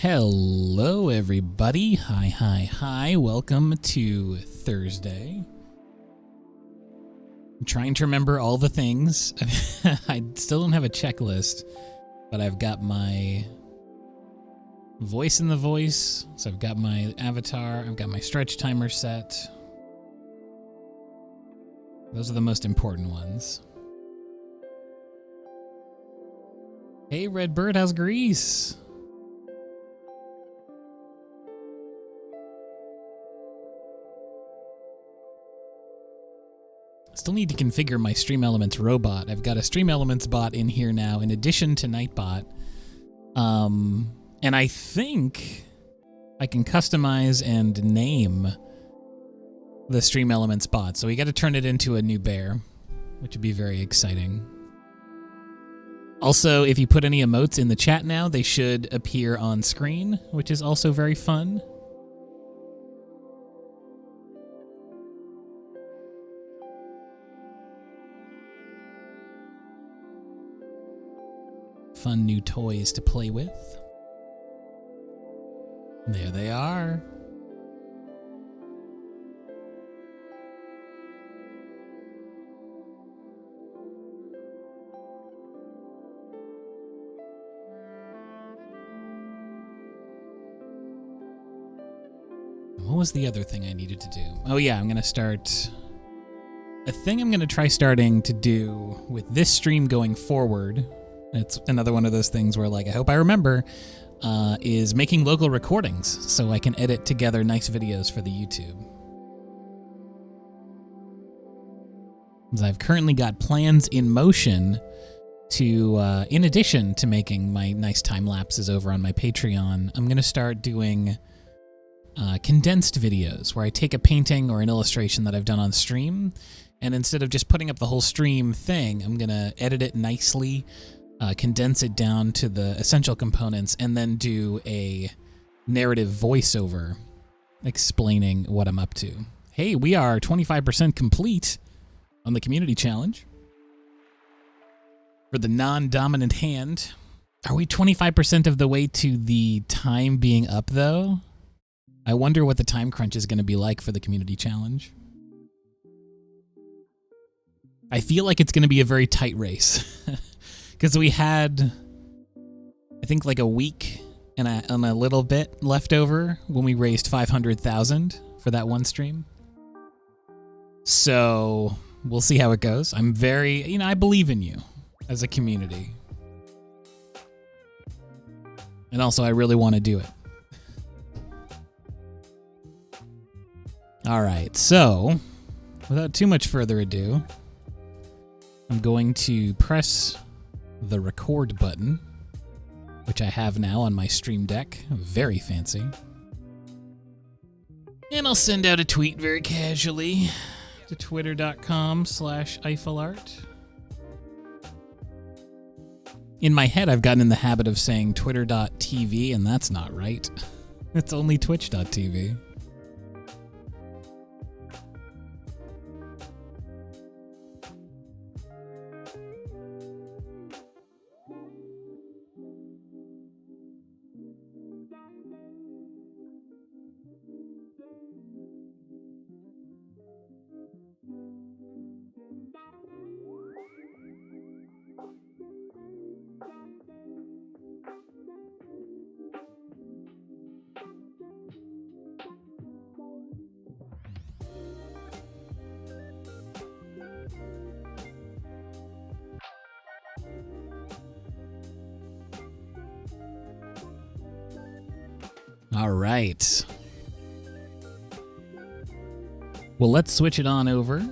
Hello, everybody. Hi. Welcome to Thursday. I'm trying to remember all the things. I still don't have a checklist, but I've got my voice in the voice. So I've got my avatar. I've got my stretch timer set. Those are the most important ones. Hey, Redbird, how's Greece? Still need to configure my Stream Elements robot. I've got a Stream Elements bot in here now, in addition to Nightbot. And I think I can customize and name the Stream Elements bot. So we got to turn it into a new bear, which would be very exciting. Also, if you put any emotes in the chat now, they should appear on screen, which is also very fun. Fun new toys to play with. There they are. What was the other thing I needed to do? Oh yeah, I'm going to start... A thing I'm going to try starting to do with this stream going forward, it's another one of those things where, like, I hope I remember, is making local recordings so I can edit together nice videos for the YouTube. Because I've currently got plans in motion to, in addition to making my nice time lapses over on my Patreon, I'm going to start doing condensed videos where I take a painting or an illustration that I've done on stream, and instead of just putting up the whole stream thing, I'm going to edit it nicely, condense it down to the essential components, and then do a narrative voiceover explaining what I'm up to. Hey, we are 25% complete on the community challenge. For the non-dominant hand, are we 25% of the way to the time being up, though? I wonder what the time crunch is going to be like for the community challenge. I feel like it's going to be a very tight race. Because we had, I think, like a week and a little bit left over when we raised 500,000 for that one stream. So we'll see how it goes. I'm very, I believe in you as a community. And also, I really want to do it. All right, so without too much further ado, I'm going to press the record button, which I have now on my Stream Deck. Very fancy. And I'll send out a tweet very casually to twitter.com/EiffelArt. In my head, I've gotten in the habit of saying twitter.tv, and that's not right. It's only twitch.tv. All right. Well, let's switch it on over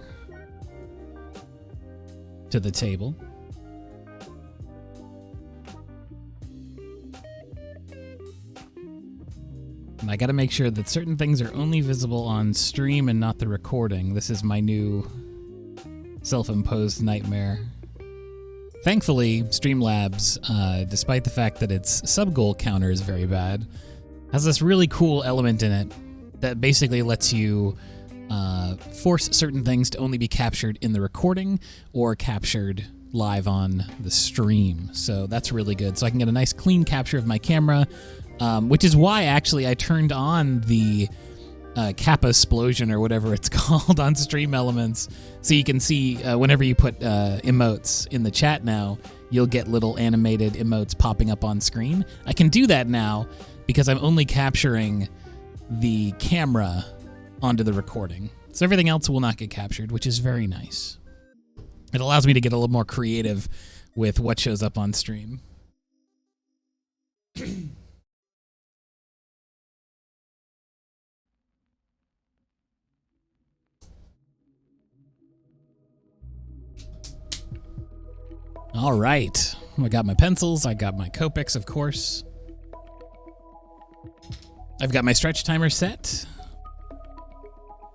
to the table. And I got to make sure that certain things are only visible on stream and not the recording. This is my new self-imposed nightmare. Thankfully, Streamlabs, despite the fact that its sub-goal counter is very bad, has this really cool element in it that basically lets you force certain things to only be captured in the recording or captured live on the stream. So that's really good. So I can get a nice clean capture of my camera which is why actually I turned on the Kappa explosion or whatever it's called on Stream Elements, so you can see whenever you put emotes in the chat now, you'll get little animated emotes popping up on screen. I can do that now because I'm only capturing the camera onto the recording. So everything else will not get captured, which is very nice. It allows me to get a little more creative with what shows up on stream. All right. I got my pencils. I got my Copics, of course. I've got my stretch timer set.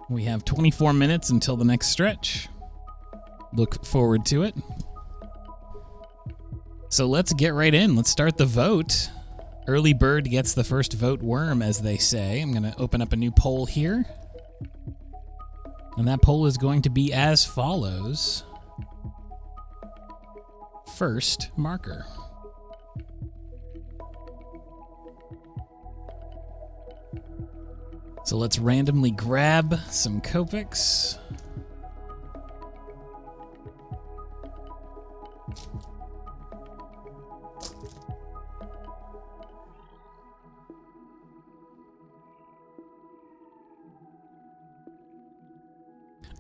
We have 24 minutes until the next stretch. Look forward to it. So let's get right in. Let's start the vote. Early bird gets the first vote worm, as they say. I'm going to open up a new poll here. And that poll is going to be as follows. First marker. So let's randomly grab some Copics.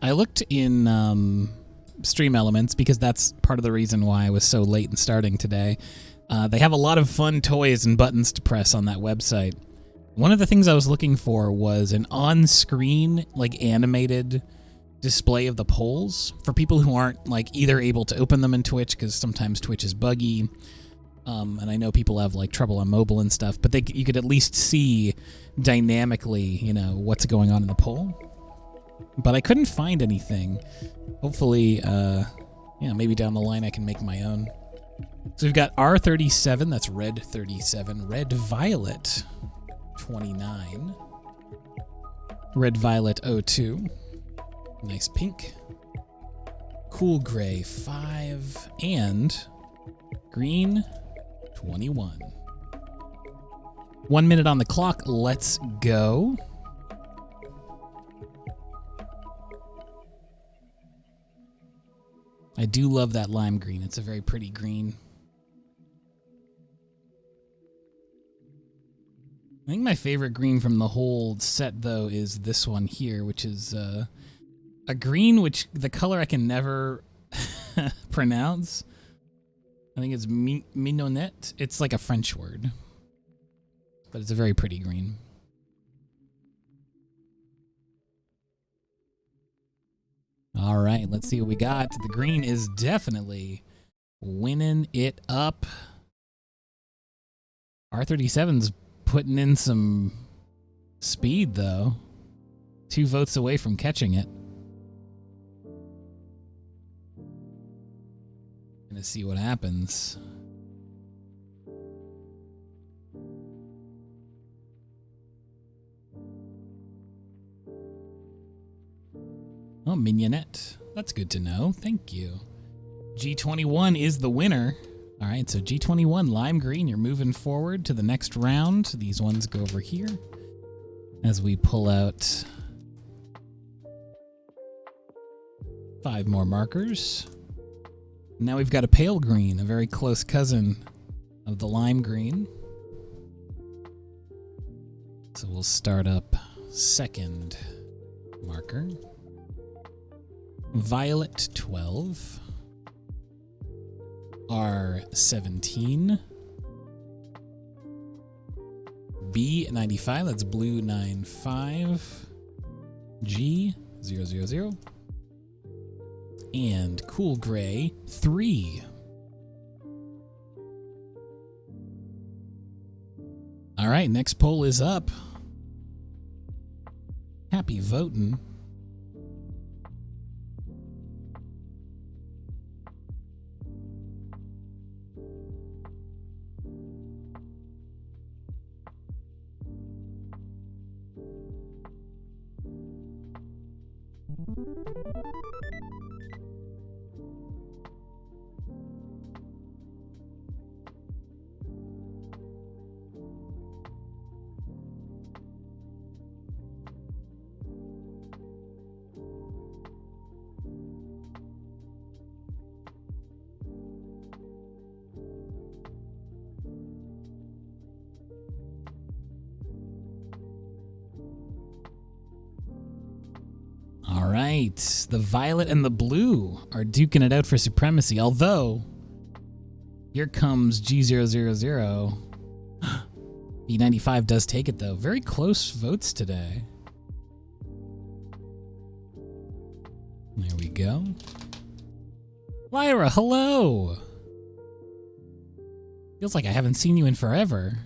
I looked in Stream Elements because that's part of the reason why I was so late in starting today. They have a lot of fun toys and buttons to press on that website. One of the things I was looking for was an on-screen, like, animated display of the polls for people who aren't, like, either able to open them in Twitch, because sometimes Twitch is buggy, and I know people have, like, trouble on mobile and stuff, but you could at least see dynamically, you know, what's going on in the poll. But I couldn't find anything. Hopefully, maybe down the line I can make my own. So we've got R37, that's red 37, red violet 29, red violet 02, nice pink, cool gray 5, and green 21. 1 minute on the clock, let's go. I do love that lime green. It's a very pretty green. I think my favorite green from the whole set, though, is this one here, which is a green which the color I can never pronounce. I think it's mignonette. It's like a French word, but it's a very pretty green. All right, let's see what we got. The green is definitely winning it up. R37's putting in some speed, though. 2 votes away from catching it. Gonna see what happens. Oh, mignonette. That's good to know. Thank you. G21 is the winner. All right, so G21, lime green, you're moving forward to the next round. These ones go over here as we pull out 5 more markers. Now we've got a pale green, a very close cousin of the lime green. So we'll start up second marker. Violet 12, R17, B95, that's blue 95, G000, and cool gray 3. All right, next poll is up. Happy voting. right. The violet and the blue are duking it out for supremacy, although here comes G000. B95 does take it, though. Very close votes today. There we go. Lyra, hello! Feels like I haven't seen you in forever.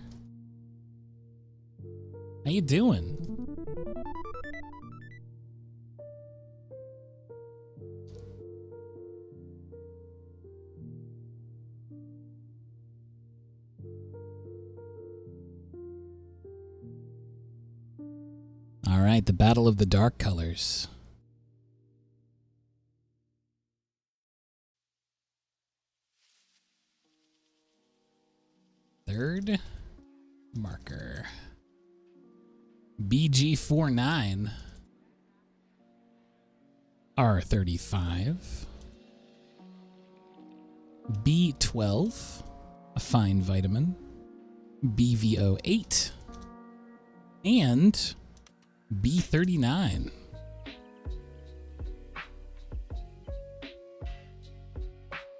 How you doing? All right, the Battle of the Dark Colors. Third marker. BG49. R35. B12. A fine vitamin. BVO8. And B39.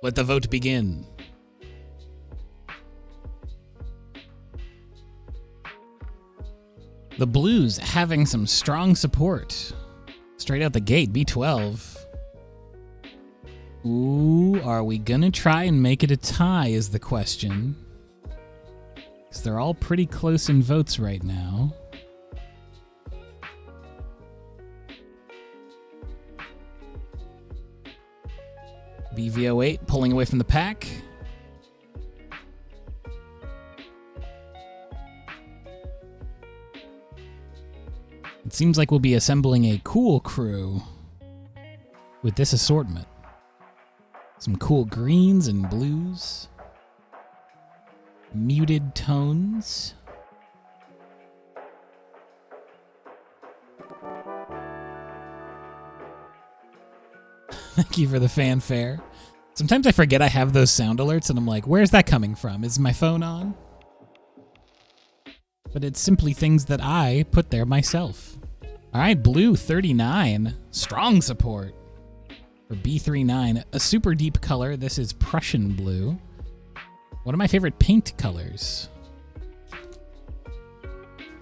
Let the vote begin. The Blues having some strong support. Straight out the gate, B12. Ooh, are we gonna try and make it a tie is the question. Because they're all pretty close in votes right now. BVO8 pulling away from the pack. It seems like we'll be assembling a cool crew with this assortment. Some cool greens and blues. Muted tones. Thank you for the fanfare. Sometimes I forget I have those sound alerts and I'm like, where's that coming from? Is my phone on? But it's simply things that I put there myself. All right, blue 39, strong support for B39, a super deep color. This is Prussian blue. One of my favorite paint colors.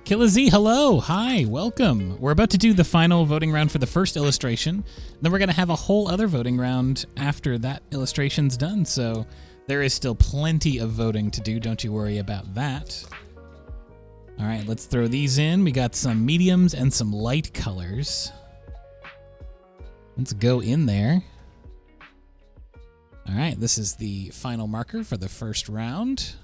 Killa Z, hello, hi, welcome. We're about to do the final voting round for the first illustration. Then we're gonna have a whole other voting round after that illustration's done. So there is still plenty of voting to do. Don't you worry about that. All right, let's throw these in. We got some mediums and some light colors. Let's go in there. All right, this is the final marker for the first round.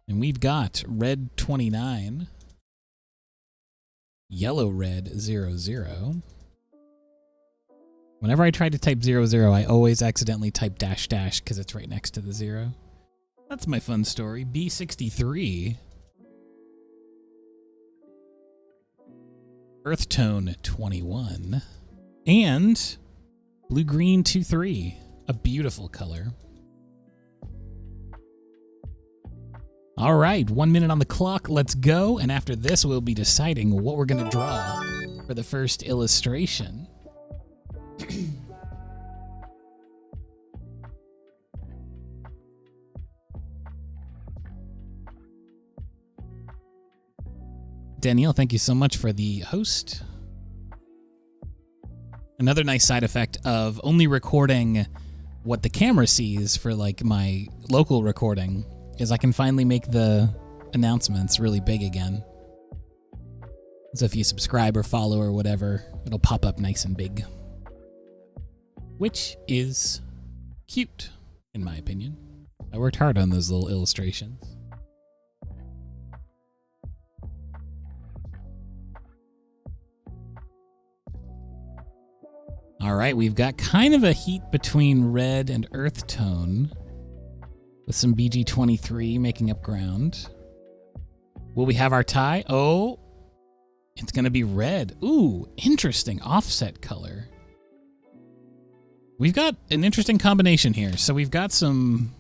And we've got red 29, yellow red 00. Whenever I try to type 00, I always accidentally type dash dash because it's right next to the 0. That's my fun story. B63. Earth Tone 21. And Blue Green 23. A beautiful color. All right, 1 minute on the clock. Let's go. And after this, we'll be deciding what we're going to draw for the first illustration. Danielle, thank you so much for the host. Another nice side effect of only recording what the camera sees for like my local recording is I can finally make the announcements really big again. So if you subscribe or follow or whatever, it'll pop up nice and big. Which is cute, in my opinion. I worked hard on those little illustrations. All right, we've got kind of a heat between red and earth tone with some BG23 making up ground. Will we have our tie? Oh, it's going to be red. Ooh, interesting offset color. We've got an interesting combination here. So we've got some,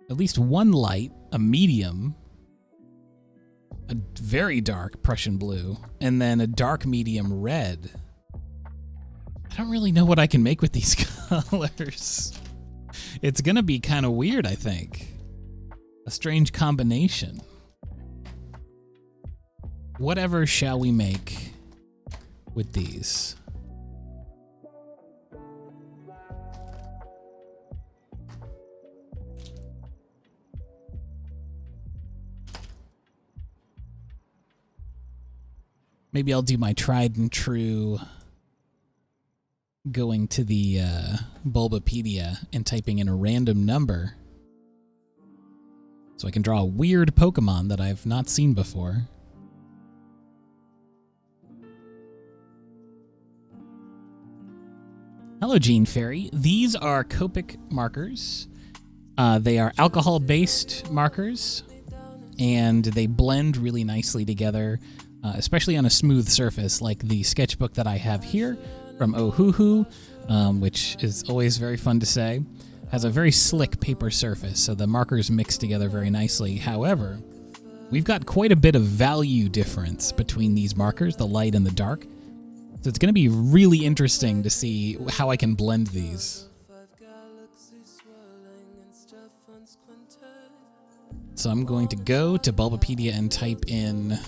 at least one light, a medium, a very dark Prussian blue, and then a dark medium red. don't really know what I can make with these colors. It's gonna be kind of weird, I think. A strange combination. Whatever shall we make with these? Maybe I'll do my tried and true going to the Bulbapedia and typing in a random number so I can draw a weird Pokemon that I've not seen before. Hello, Gene Fairy. These are Copic markers. They are alcohol-based markers, and they blend really nicely together, especially on a smooth surface like the sketchbook that I have here from Ohuhu, which is always very fun to say. Has a very slick paper surface, so the markers mix together very nicely. However, we've got quite a bit of value difference between these markers, the light and the dark. So it's going to be really interesting to see how I can blend these. So I'm going to go to Bulbapedia and type in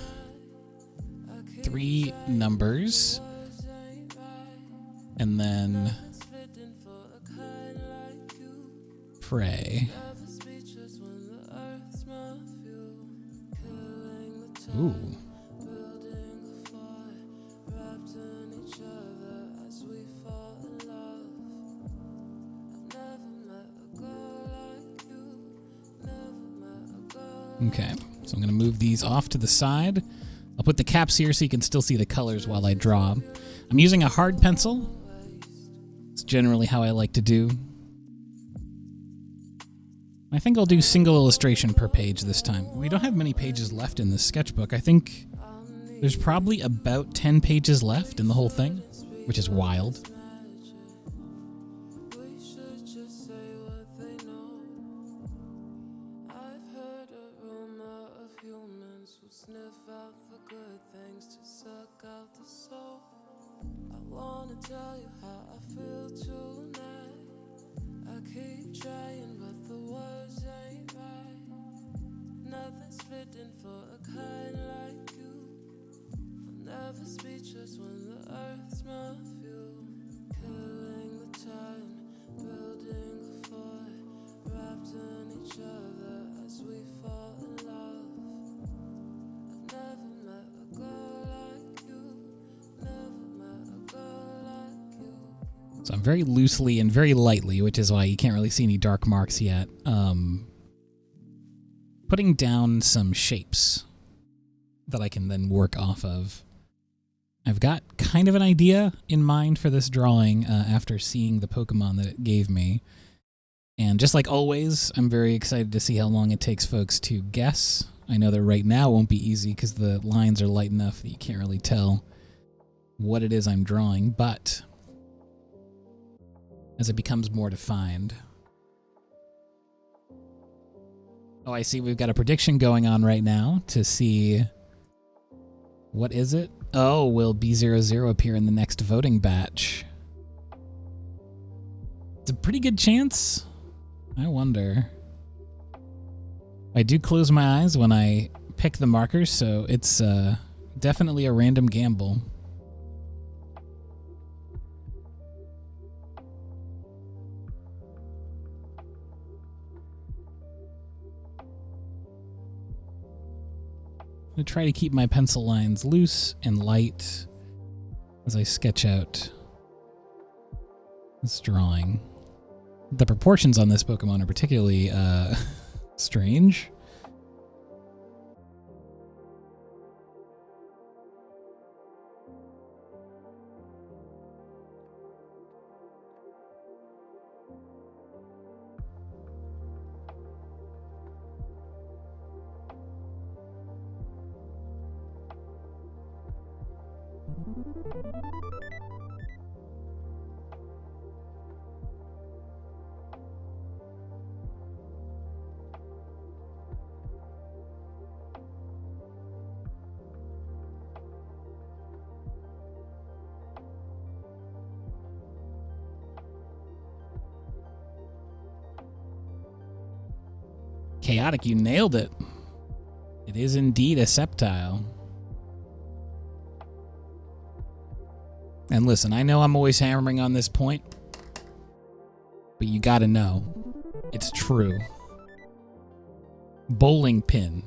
3 numbers. And then pray. Ooh. Okay, so I'm going to move these off to the side. I'll put the caps here so you can still see the colors while I draw. I'm using a hard pencil. It's generally how I like to do. I think I'll do single illustration per page this time. We don't have many pages left in this sketchbook. I think there's probably about 10 pages left in the whole thing, which is wild. So I'm very loosely and very lightly, which is why you can't really see any dark marks yet, putting down some shapes that I can then work off of. I've got kind of an idea in mind for this drawing after seeing the Pokemon that it gave me. And just like always, I'm very excited to see how long it takes folks to guess. I know that right now won't be easy because the lines are light enough that you can't really tell what it is I'm drawing, but as it becomes more defined. Oh, I see we've got a prediction going on right now to see... What is it? Oh, will B00 appear in the next voting batch? It's a pretty good chance. I wonder. I do close my eyes when I pick the markers, so it's definitely a random gamble. I'm going to try to keep my pencil lines loose and light as I sketch out this drawing. The proportions on this Pokemon are particularly strange. Chaotic, you nailed it. It is indeed a Sceptile. And listen, I know I'm always hammering on this point, but you gotta know, it's true. Bowling pin.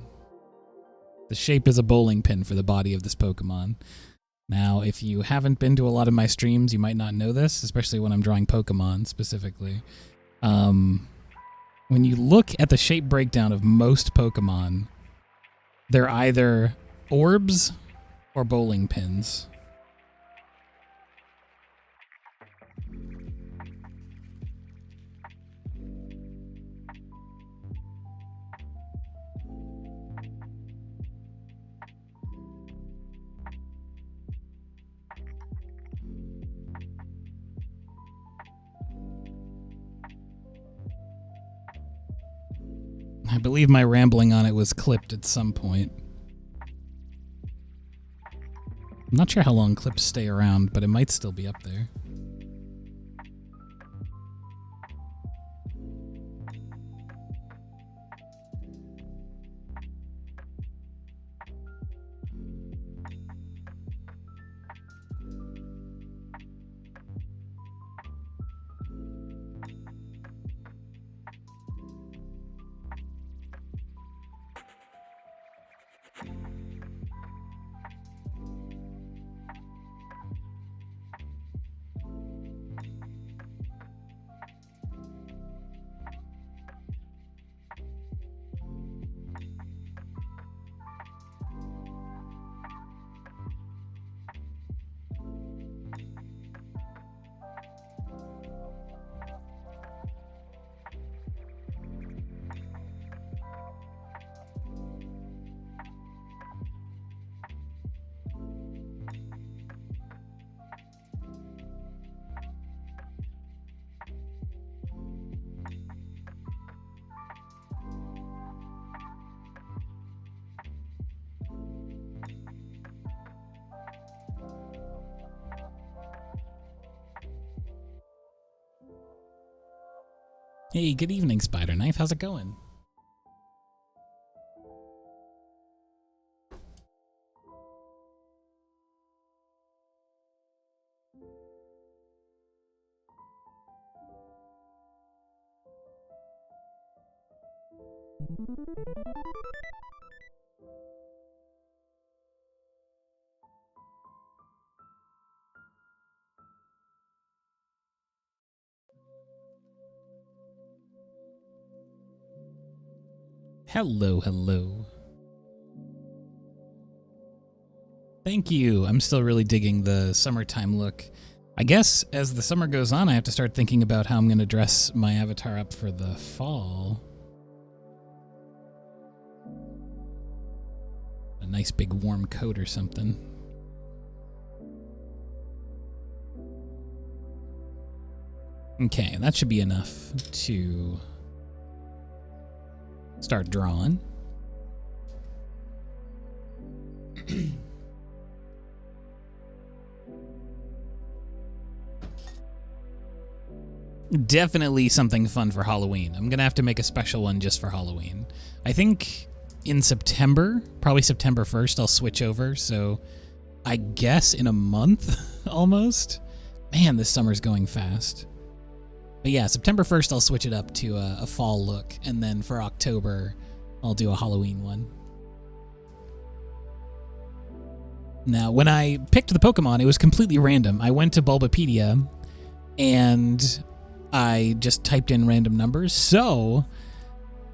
The shape is a bowling pin for the body of this Pokemon. Now, if you haven't been to a lot of my streams, you might not know this, especially when I'm drawing Pokemon specifically. When you look at the shape breakdown of most Pokemon, they're either orbs or bowling pins. I believe my rambling on it was clipped at some point. I'm not sure how long clips stay around, but it might still be up there. Hey, good evening, Spider Knife. How's it going? Hello, hello. Thank you. I'm still really digging the summertime look. I guess as the summer goes on, I have to start thinking about how I'm going to dress my avatar up for the fall. A nice big warm coat or something. Okay, that should be enough to start drawing. Definitely something fun for Halloween. I'm gonna have to make a special one just for Halloween. I think in September, probably September 1st, I'll switch over. So I guess in a month almost. Man, this summer's going fast. But yeah, September 1st, I'll switch it up to a fall look. And then for October, I'll do a Halloween one. Now, when I picked the Pokemon, it was completely random. I went to Bulbapedia, and I just typed in random numbers. So,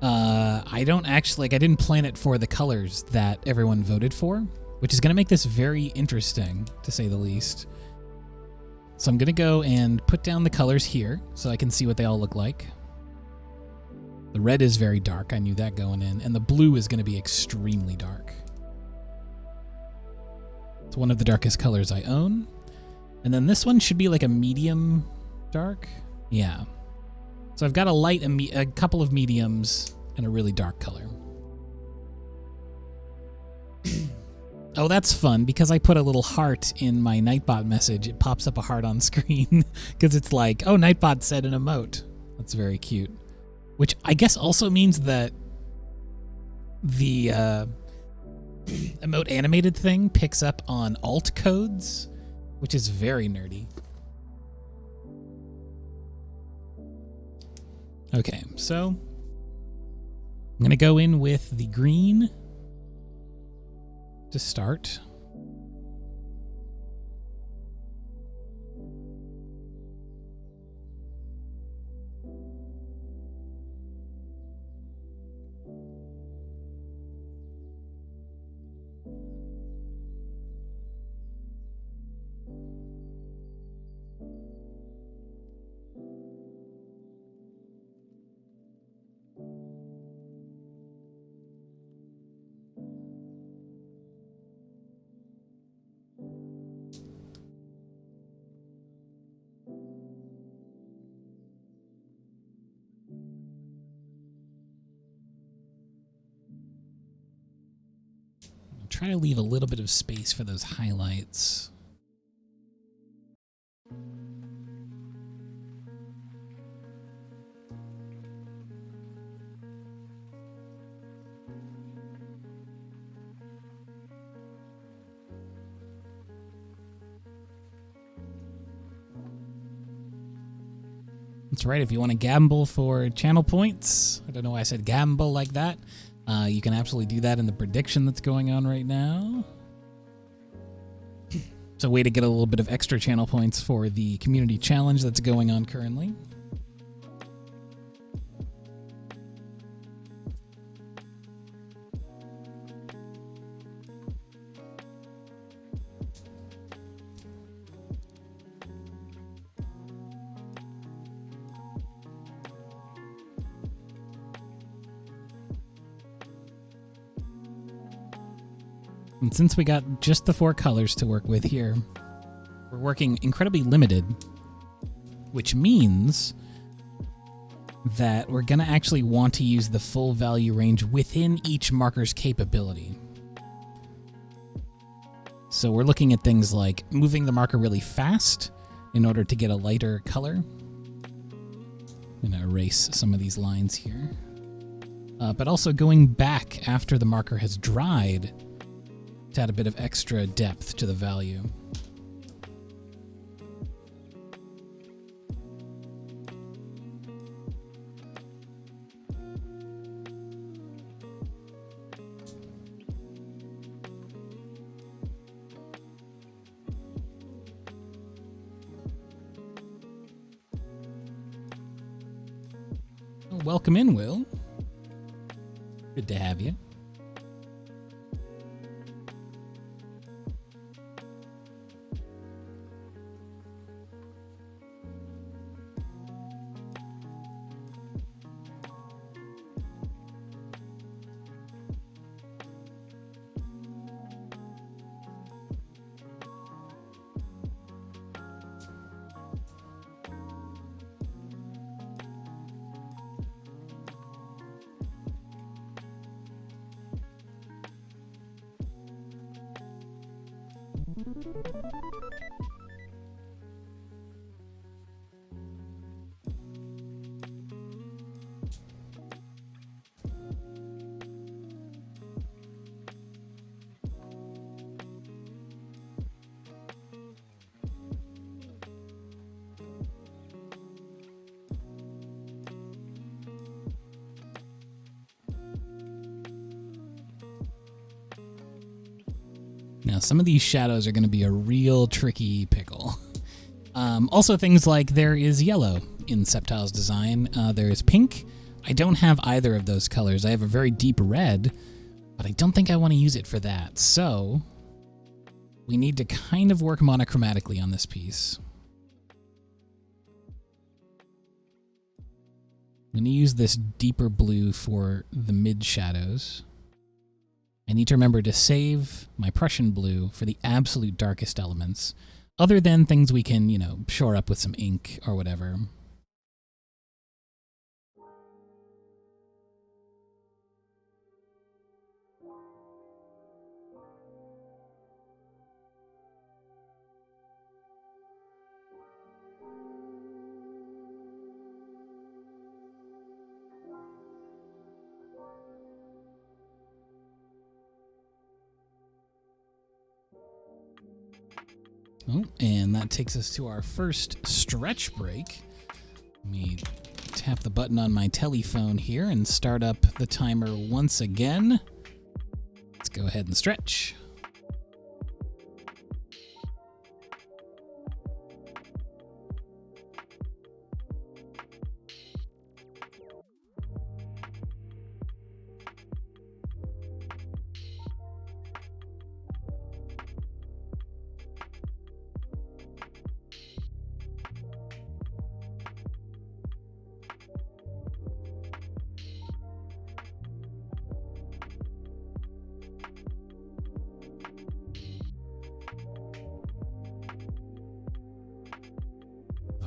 I don't actually, I didn't plan it for the colors that everyone voted for, which is going to make this very interesting, to say the least. So I'm going to go and put down the colors here so I can see what they all look like. The red is very dark. I knew that going in. And the blue is going to be extremely dark. It's one of the darkest colors I own. And then this one should be like a medium dark. Yeah. So I've got a light, a couple of mediums, and a really dark color. Oh, that's fun, because I put a little heart in my Nightbot message. It pops up a heart on screen, because it's like, oh, Nightbot said an emote. That's very cute. Which I guess also means that The emote animated thing picks up on alt codes, which is very nerdy. Okay, so I'm going to go in with the green to start. Try to leave a little bit of space for those highlights. That's right, if you want to gamble for channel points, I don't know why I said gamble like that, you can absolutely do that in the prediction that's going on right now. It's a way to get a little bit of extra channel points for the community challenge that's going on currently. And since we got just the 4 colors to work with here, we're working incredibly limited, which means that we're going to actually want to use the full value range within each marker's capability. So we're looking at things like moving the marker really fast in order to get a lighter color. I'm going to erase some of these lines here. But also going back after the marker has dried to add a bit of extra depth to the value. Well, welcome in, Will. Good to have you. Now, some of these shadows are going to be a real tricky pickle. Also, things like there is yellow in Septile's design. There is pink. I don't have either of those colors. I have a very deep red, but I don't think I want to use it for that. So we need to kind of work monochromatically on this piece. I'm going to use this deeper blue for the mid shadows. I need to remember to save my Prussian blue for the absolute darkest elements, other than things we can, shore up with some ink or whatever. Oh, and that takes us to our first stretch break. Let me tap the button on my telephone here and start up the timer once again. Let's go ahead and stretch.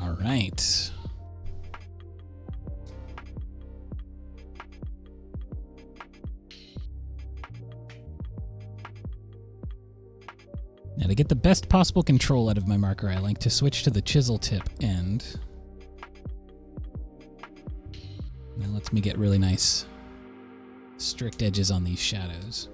All right. Now, to get the best possible control out of my marker, I like to switch to the chisel tip end. That lets me get really nice strict edges on these shadows.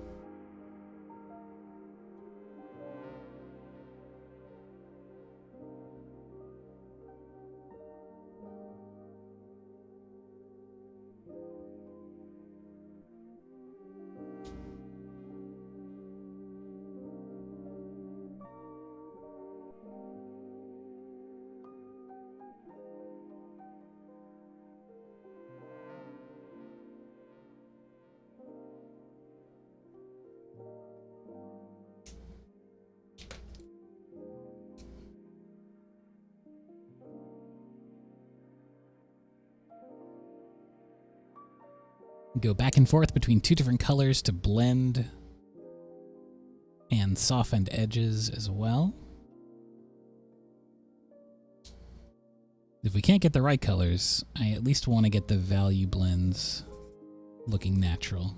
Go back and forth between two different colors to blend and soften edges as well. If we can't get the right colors, I at least want to get the value blends looking natural.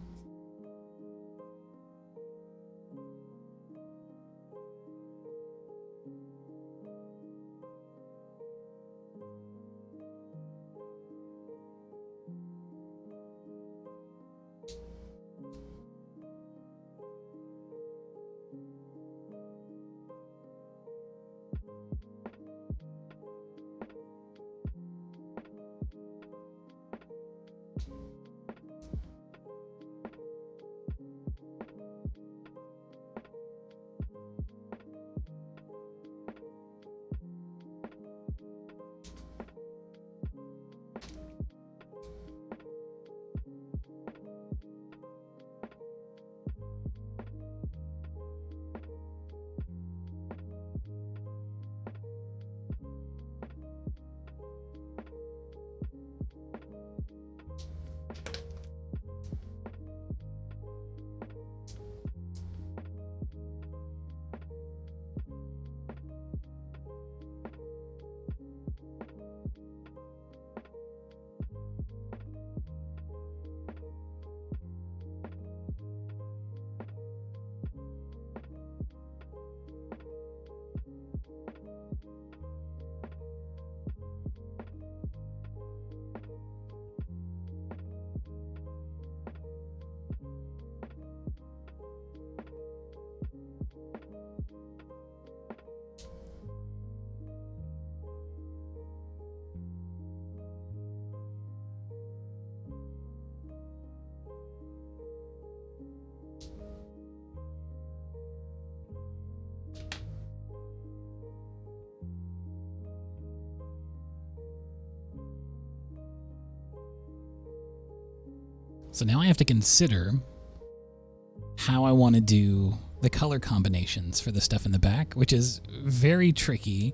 So now I have to consider how I want to do the color combinations for the stuff in the back, which is very tricky.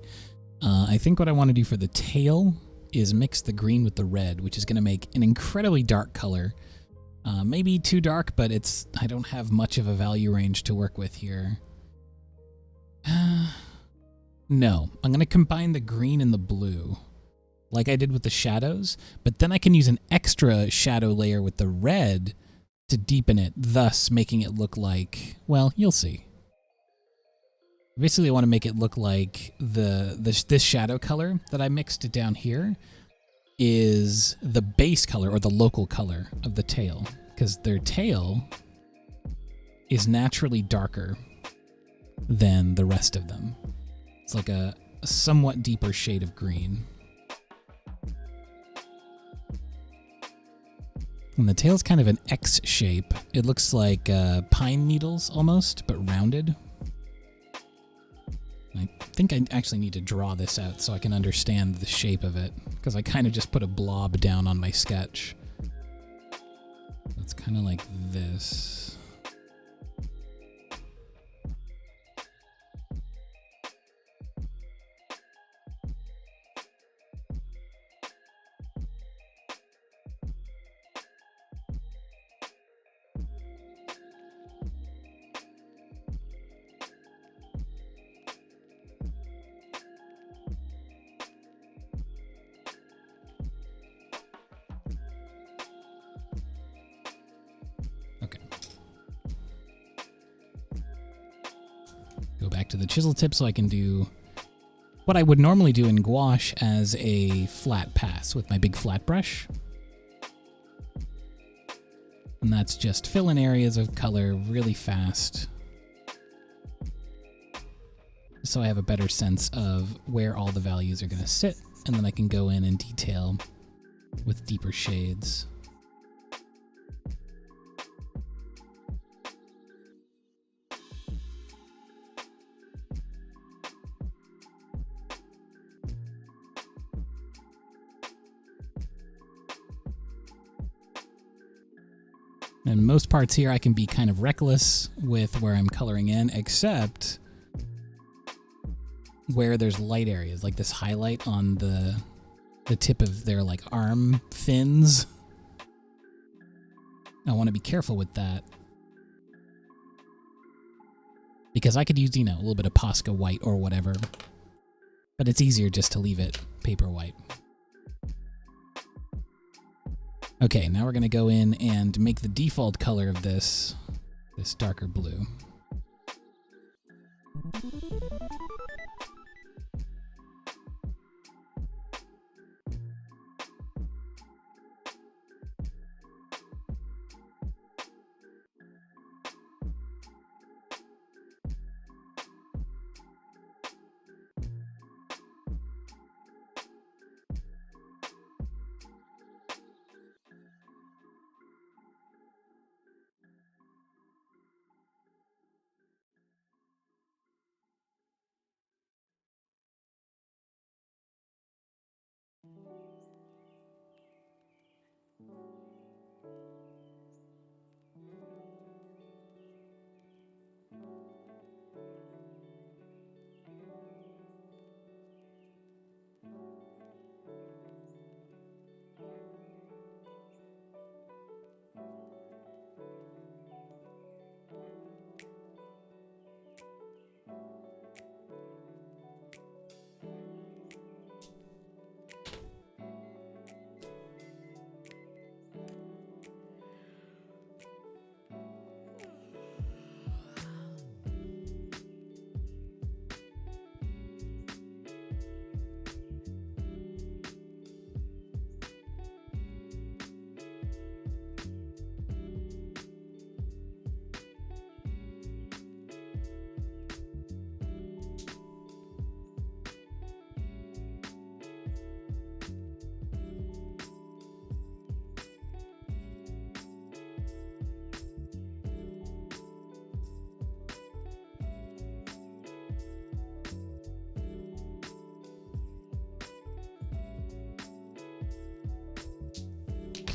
I think what I want to do for the tail is mix the green with the red, which is going to make an incredibly dark color. Maybe too dark, but I don't have much of a value range to work with here. No, I'm going to combine the green and the blue, like I did with the shadows, but then I can use an extra shadow layer with the red to deepen it, thus making it look like, well, you'll see. Basically, I want to make it look like this shadow color that I mixed down here is the base color or the local color of the tail, because their tail is naturally darker than the rest of them. It's like a somewhat deeper shade of green. And the tail's kind of an X shape. It looks like pine needles almost, but rounded. I think I actually need to draw this out so I can understand the shape of it, because I kind of just put a blob down on my sketch. It's kind of like this. Go back to the chisel tip so I can do what I would normally do in gouache as a flat pass with my big flat brush. And that's just fill in areas of color really fast, so I have a better sense of where all the values are going to sit, and then I can go in and detail with deeper shades. And most parts here I can be kind of reckless with where I'm coloring in, except where there's light areas, like this highlight on the tip of their like arm fins. I want to be careful with that, because I could use, a little bit of Posca white or whatever, but it's easier just to leave it paper white. Okay, now we're going to go in and make the default color of this darker blue.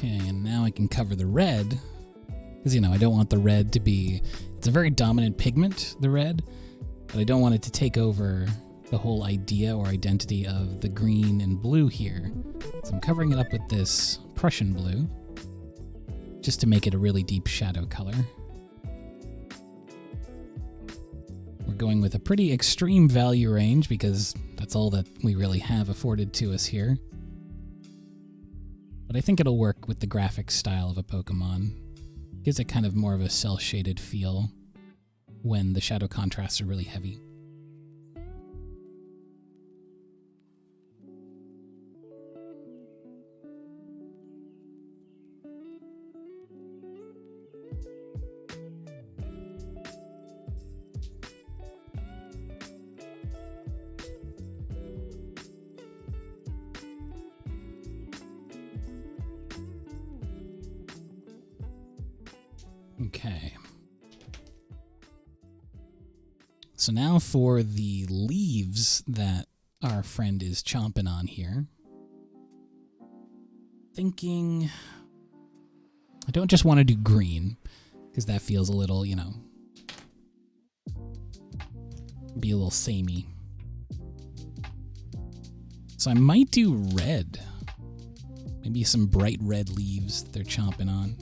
Okay, and now I can cover the red, because, I don't want the red to be, it's a very dominant pigment, the red, but I don't want it to take over the whole idea or identity of the green and blue here. So I'm covering it up with this Prussian blue, just to make it a really deep shadow color. We're going with a pretty extreme value range, because that's all that we really have afforded to us here. But I think it'll work with the graphic style of a Pokemon. Gives it kind of more of a cel-shaded feel when the shadow contrasts are really heavy. Okay. So now for the leaves that our friend is chomping on here. Thinking I don't just want to do green, because that feels a little, you know, be a little samey. So I might do red. Maybe some bright red leaves that they're chomping on.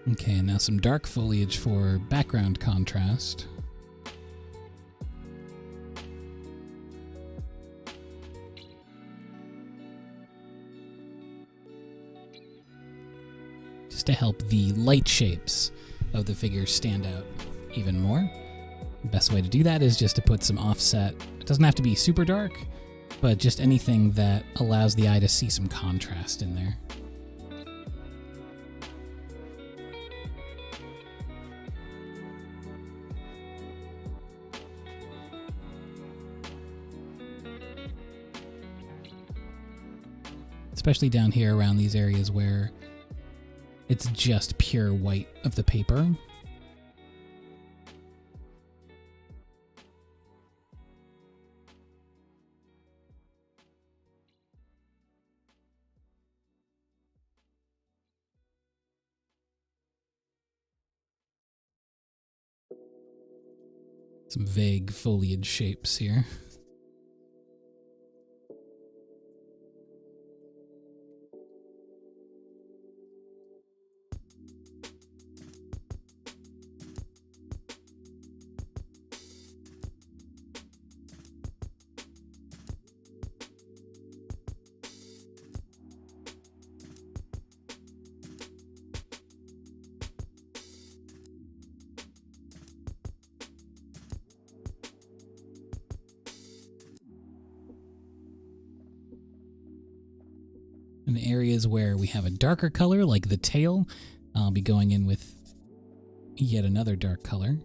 Okay, now some dark foliage for background contrast. Just to help the light shapes of the figures stand out even more. The best way to do that is just to put some offset. It doesn't have to be super dark, but just anything that allows the eye to see some contrast in there. Especially down here around these areas where it's just pure white of the paper. Some vague foliage shapes here. In the areas where we have a darker color, like the tail, I'll be going in with yet another dark color.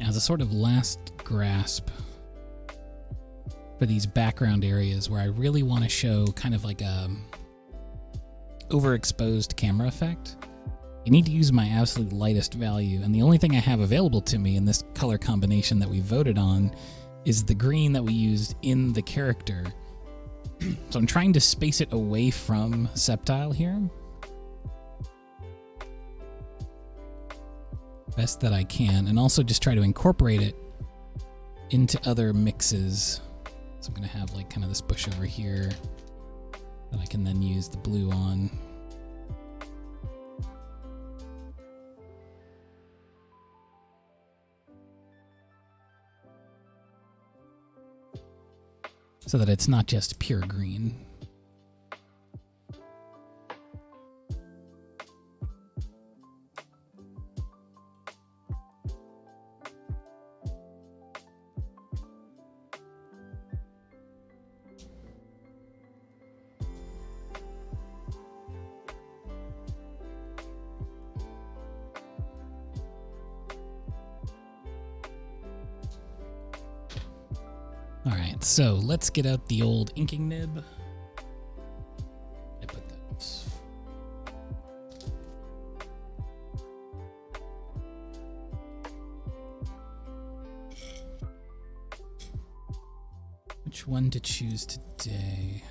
as a sort of last grasp for these background areas where I really want to show kind of like a overexposed camera effect, I need to use my absolute lightest value, and the only thing I have available to me in this color combination that we voted on is the green that we used in the character. So I'm trying to space it away from Septile here. Best that I can, and also just try to incorporate it into other mixes. So I'm gonna have like kind of this bush over here that I can then use the blue on. So that it's not just pure green. Alright, so let's get out the old inking nib. I put that. Which one to choose today?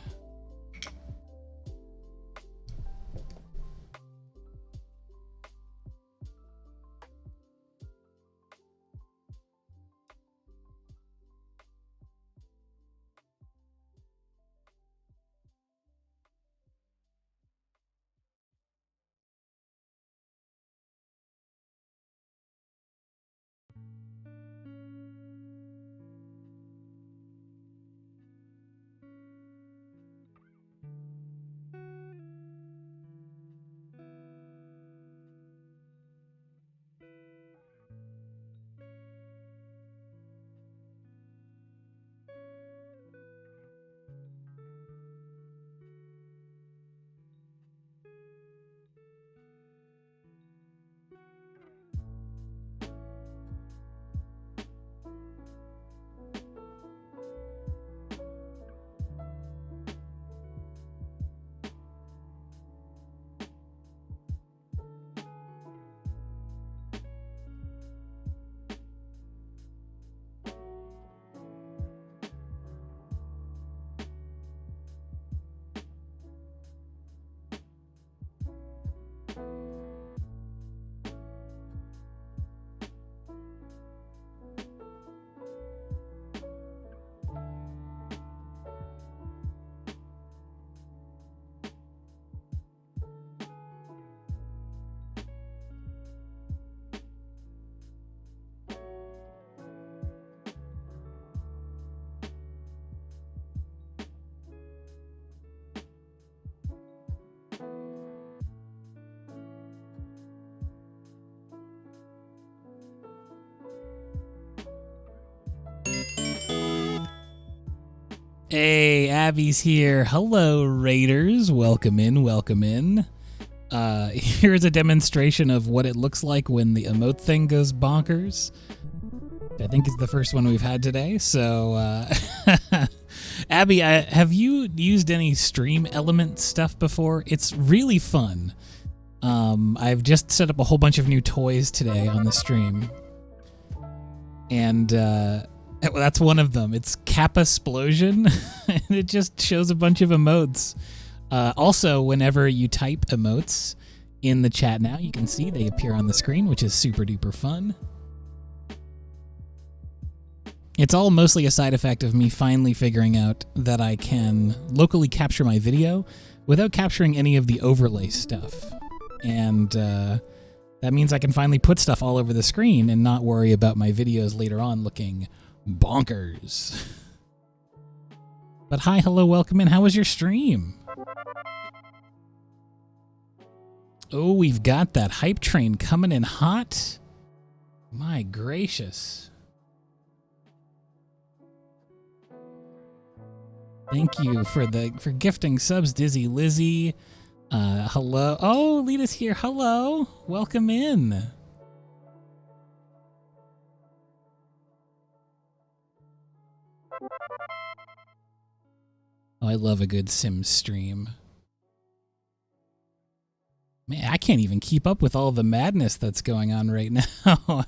Hey, Abby's here. Hello, Raiders. Welcome in, welcome in. Here's a demonstration of what it looks like when the emote thing goes bonkers. I think is the first one we've had today. So, Abby, have you used any Stream Element stuff before? It's really fun. I've just set up a whole bunch of new toys today on the stream. And, that's one of them. It's Kappa Splosion, and it just shows a bunch of emotes. Also, whenever you type emotes in the chat now, you can see they appear on the screen, which is super duper fun. It's all mostly a side effect of me finally figuring out that I can locally capture my video without capturing any of the overlay stuff. And that means I can finally put stuff all over the screen and not worry about my videos later on looking bonkers. But hi, hello, welcome in. How was your stream? Oh, we've got that hype train coming in hot. My gracious. Thank you for gifting subs, Dizzy Lizzie. Hello. Oh, Lita's here. Hello. Welcome in. Oh, I love a good Sims stream. Man, I can't even keep up with all the madness that's going on right now.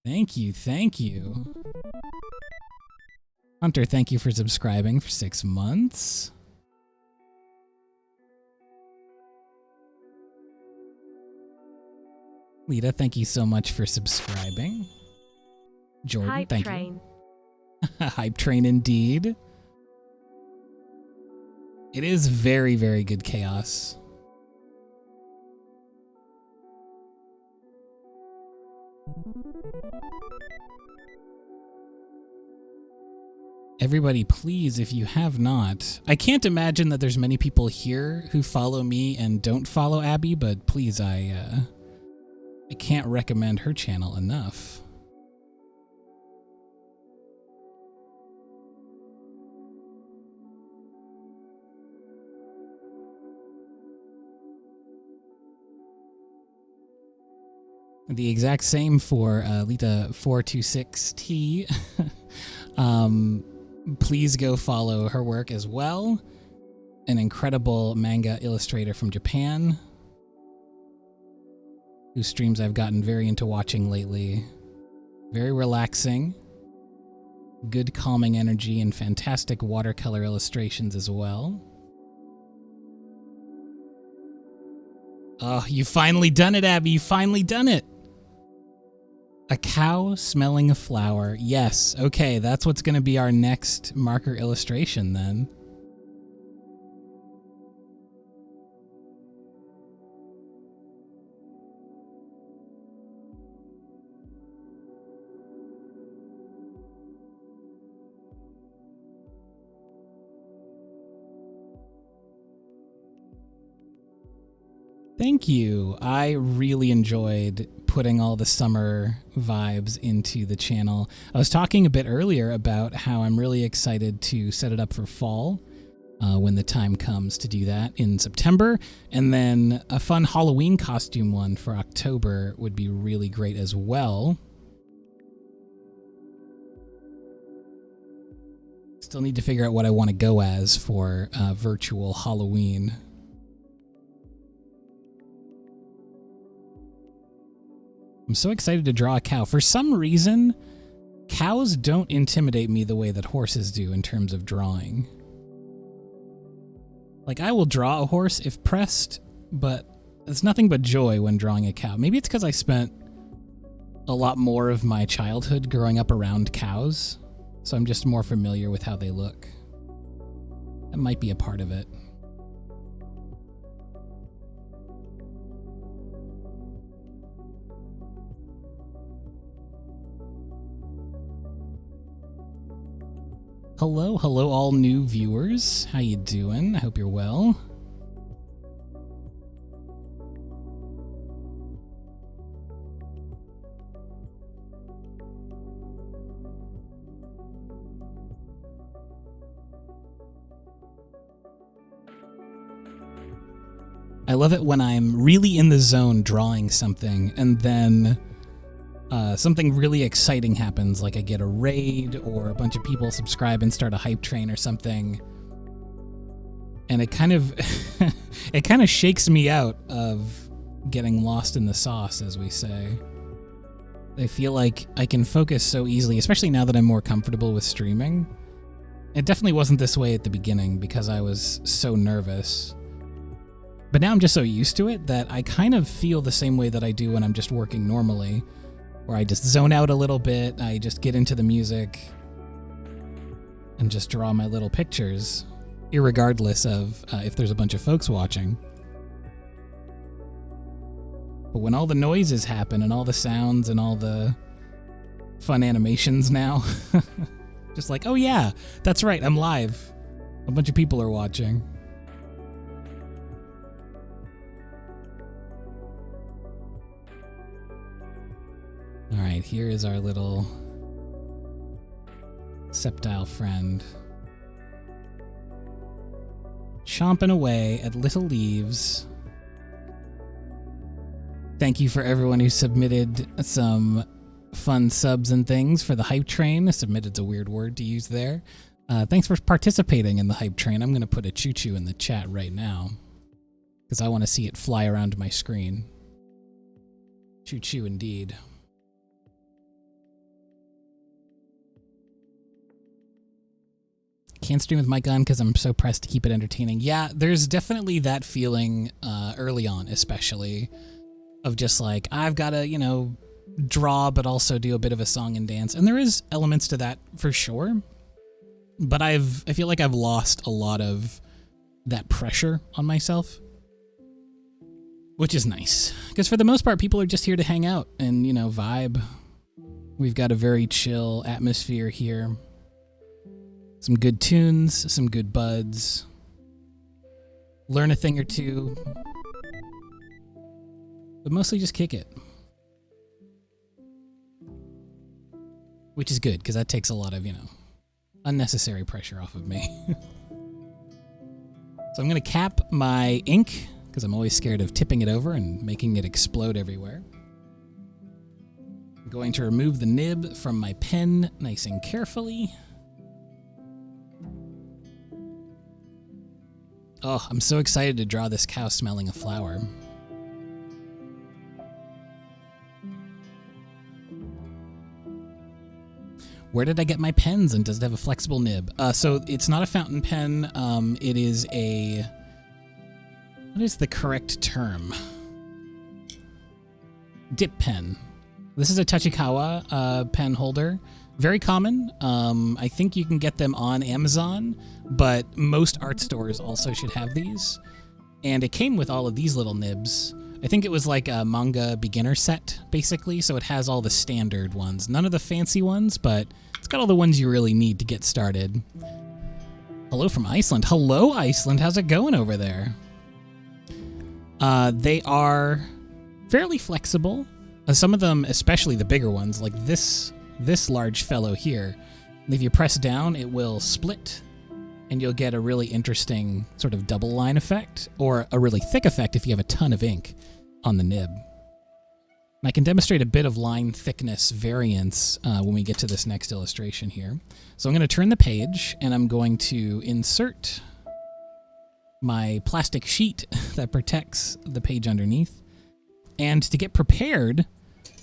Thank you, thank you. Hunter, thank you for subscribing for 6 months. Lita, thank you so much for subscribing. Jordan, Hype thank train. you. Hype train indeed. It is very, very good chaos. Everybody, please, if you have not, I can't imagine that there's many people here who follow me and don't follow Abby, but please, I can't recommend her channel enough. The exact same for Lita426T. Please go follow her work as well. An incredible manga illustrator from Japan, whose streams I've gotten very into watching lately. Very relaxing, good calming energy, and fantastic watercolor illustrations as well. Oh, you've finally done it, Abby. You've finally done it. A cow smelling a flower. Yes, okay, that's what's going to be our next marker illustration then. Thank you. I really enjoyed putting all the summer vibes into the channel. I was talking a bit earlier about how I'm really excited to set it up for fall when the time comes to do that in September. And then a fun Halloween costume one for October would be really great as well. Still need to figure out what I want to go as for virtual Halloween. I'm so excited to draw a cow. For some reason, cows don't intimidate me the way that horses do in terms of drawing. Like, I will draw a horse if pressed, but it's nothing but joy when drawing a cow. Maybe it's because I spent a lot more of my childhood growing up around cows, so I'm just more familiar with how they look. That might be a part of it. Hello, hello all new viewers. How you doing? I hope you're well. I love it when I'm really in the zone drawing something and then something really exciting happens, like I get a raid or a bunch of people subscribe and start a hype train or something, and it kind of it kind of shakes me out of getting lost in the sauce, as we say. I feel like I can focus so easily, especially now that I'm more comfortable with streaming. It definitely wasn't this way at the beginning because I was so nervous. But now I'm just so used to it that I kind of feel the same way that I do when I'm just working normally, where I just zone out a little bit, I just get into the music and just draw my little pictures, irregardless of if there's a bunch of folks watching. But when all the noises happen and all the sounds and all the fun animations now, just like, oh yeah, that's right, I'm live. A bunch of people are watching. All right, here is our little septile friend. Chomping away at little leaves. Thank you for everyone who submitted some fun subs and things for the hype train. Submitted's a weird word to use there. Thanks for participating in the hype train. I'm going to put a choo-choo in the chat right now because I want to see it fly around my screen. Choo-choo indeed. Can't stream with mic on because I'm so pressed to keep it entertaining. Yeah, there's definitely that feeling early on, especially, of just like, I've got to, you know, draw but also do a bit of a song and dance. And there is elements to that for sure. But I feel like I've lost a lot of that pressure on myself, which is nice. Because for the most part, people are just here to hang out and, you know, vibe. We've got a very chill atmosphere here. Some good tunes, some good buds. Learn a thing or two. But mostly just kick it. Which is good, because that takes a lot of, you know, unnecessary pressure off of me. So I'm going to cap my ink, because I'm always scared of tipping it over and making it explode everywhere. I'm going to remove the nib from my pen nice and carefully. Oh, I'm so excited to draw this cow smelling a flower. Where did I get my pens, and does it have a flexible nib? So it's not a fountain pen. It is a... What is the correct term? Dip pen. This is a Tachikawa pen holder. Very common. I think you can get them on Amazon, but most art stores also should have these. And it came with all of these little nibs. I think it was like a manga beginner set, basically, so it has all the standard ones. None of the fancy ones, but it's got all the ones you really need to get started. Hello from Iceland. Hello, Iceland. How's it going over there? They are fairly flexible. Some of them, especially the bigger ones, like this large fellow here, if you press down, it will split, and you'll get a really interesting sort of double line effect, or a really thick effect if you have a ton of ink on the nib. And I can demonstrate a bit of line thickness variance when we get to this next illustration here. So I'm going to turn the page, and I'm going to insert my plastic sheet that protects the page underneath. And to get prepared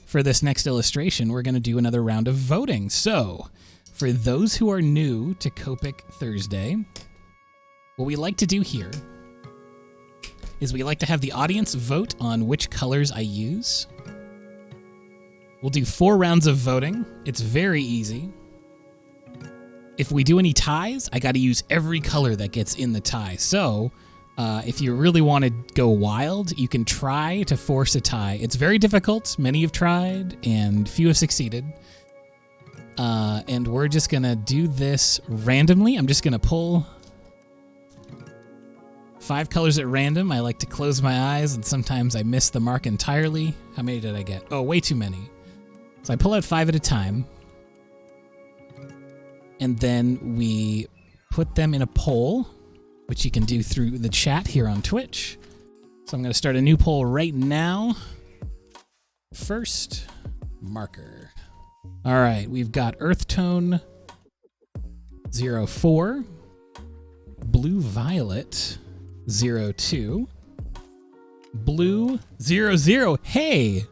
for this next illustration, we're going to do another round of voting. So, for those who are new to Copic Thursday, what we like to do here is we like to have the audience vote on which colors I use. We'll do 4 rounds of voting. It's very easy. If we do any ties, I got to use every color that gets in the tie. So, if you really want to go wild, you can try to force a tie. It's very difficult. Many have tried, and few have succeeded. And we're just going to do this randomly. I'm just going to pull 5 colors at random. I like to close my eyes, and sometimes I miss the mark entirely. How many did I get? Oh, way too many. So I pull out 5 at a time. And then we put them in a poll, which you can do through the chat here on Twitch. So I'm going to start a new poll right now. First, marker. All right, we've got Earth Tone 04, Blue Violet 02, Blue 00. Hey,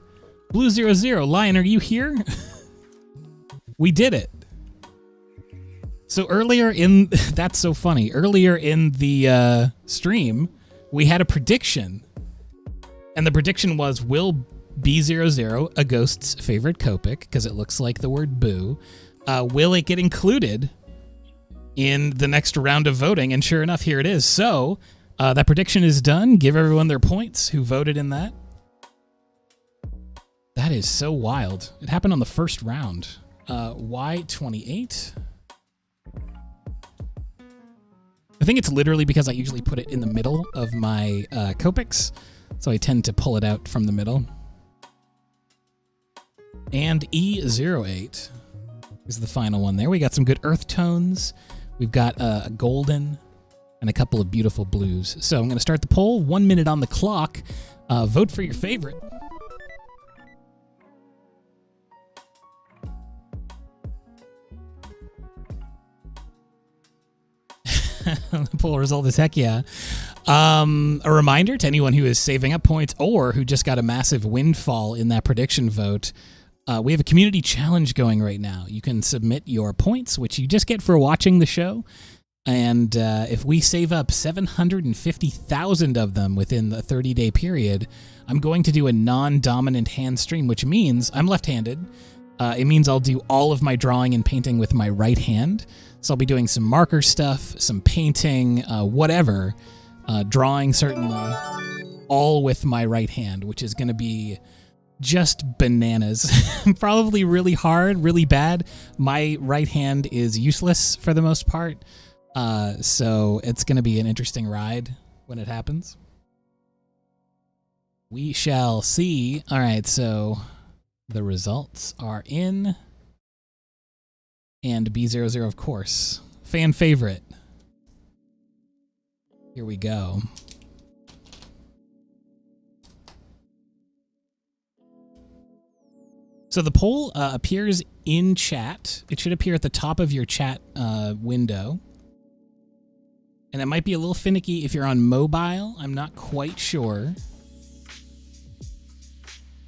Blue 00. Lion, are you here? We did it. So earlier in, that's so funny. Earlier in the stream, we had a prediction. And the prediction was, will B00, a ghost's favorite Copic, because it looks like the word boo, will it get included in the next round of voting? And sure enough, here it is. So that prediction is done. Give everyone their points who voted in that. That is so wild. It happened on the first round. Y28. I think it's literally because I usually put it in the middle of my Copics, so I tend to pull it out from the middle. And E08 is the final one there. We got some good earth tones. We've got a golden and a couple of beautiful blues. So I'm going to start the poll. 1 minute on the clock. Vote for your favorite. The poll result is heck yeah. A reminder to anyone who is saving up points or who just got a massive windfall in that prediction vote, we have a community challenge going right now. You can submit your points, which you just get for watching the show. And if we save up 750,000 of them within the 30-day period, I'm going to do a non-dominant hand stream, which means I'm left-handed. It means I'll do all of my drawing and painting with my right hand. So I'll be doing some marker stuff, some painting, whatever. Drawing, certainly, all with my right hand, which is going to be just bananas. Probably really hard, really bad. My right hand is useless for the most part. So it's going to be an interesting ride when it happens. We shall see. All right, so the results are in. And B00, of course. Fan favorite. Here we go. So the poll appears in chat. It should appear at the top of your chat window. And it might be a little finicky if you're on mobile. I'm not quite sure.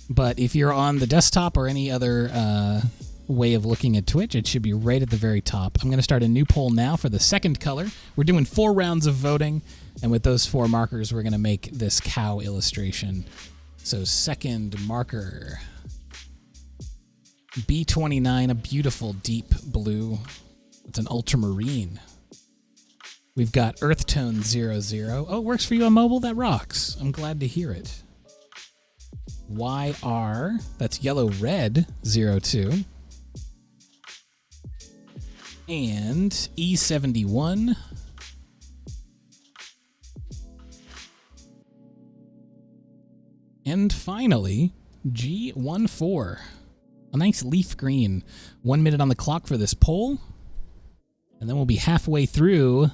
But if you're on the desktop or any other way of looking at Twitch, it should be right at the very top. I'm going to start a new poll now for the second color. We're doing 4 rounds of voting, and with those 4 markers, we're going to make this cow illustration. So second marker, B29, a beautiful deep blue. It's an ultramarine. We've got Earth Tone 00. Oh, it works for you on mobile? That rocks. I'm glad to hear it. YR, that's Yellow Red 02. And E71. And finally, G14. A nice leaf green. 1 minute on the clock for this poll. And then we'll be halfway through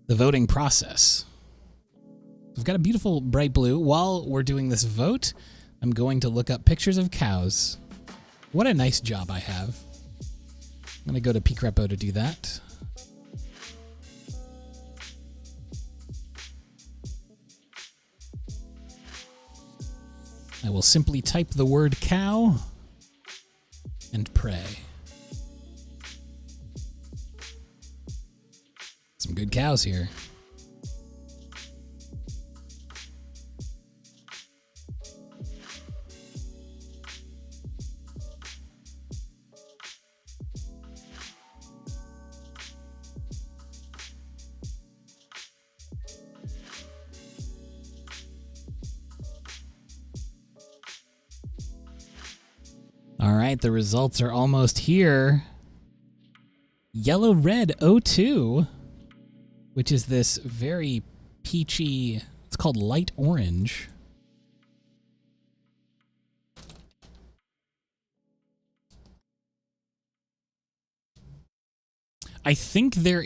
the voting process. We've got a beautiful bright blue. While we're doing this vote, I'm going to look up pictures of cows. What a nice job I have. I'm going to go to PeakRepo to do that. I will simply type the word cow and pray. Some good cows here. All right, the results are almost here. Yellow Red 02, which is this very peachy, it's called light orange. I think there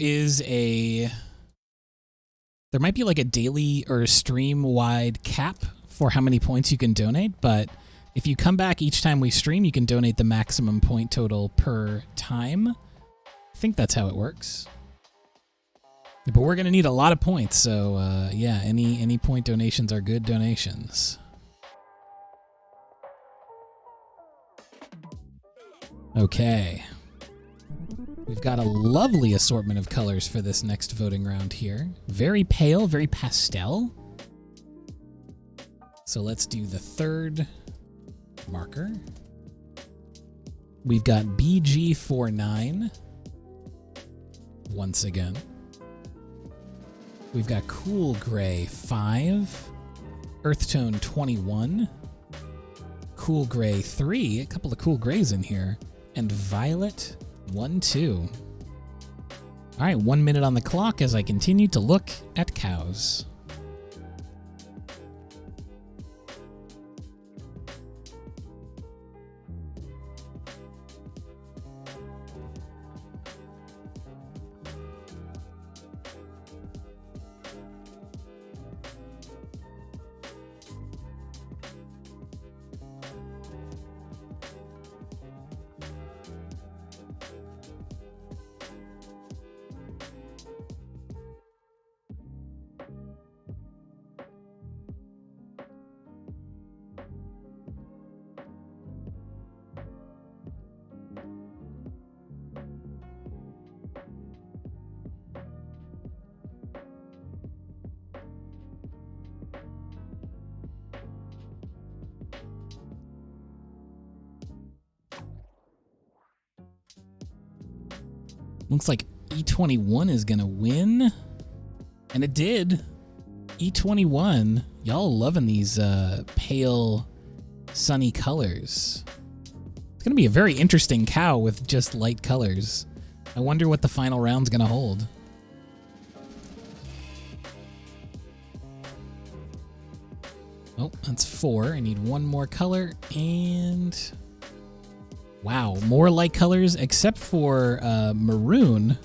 might be like a daily or stream-wide cap for how many points you can donate, but if you come back each time we stream, you can donate the maximum point total per time. I think that's how it works. But we're going to need a lot of points, so yeah, any point donations are good donations. Okay. We've got a lovely assortment of colors for this next voting round here. Very pale, very pastel. So let's do the third marker. We've got BG49 once again. We've got Cool Gray 5, Earth Tone 21, Cool Gray 3, a couple of cool grays in here, and Violet 12. All right, 1 minute on the clock as I continue to look at cows. Looks like E21 is gonna win. And it did. E21. Y'all loving these pale, sunny colors. It's gonna be a very interesting cow with just light colors. I wonder what the final round's gonna hold. Oh, that's 4. I need one more color, and wow, more light colors except for maroon.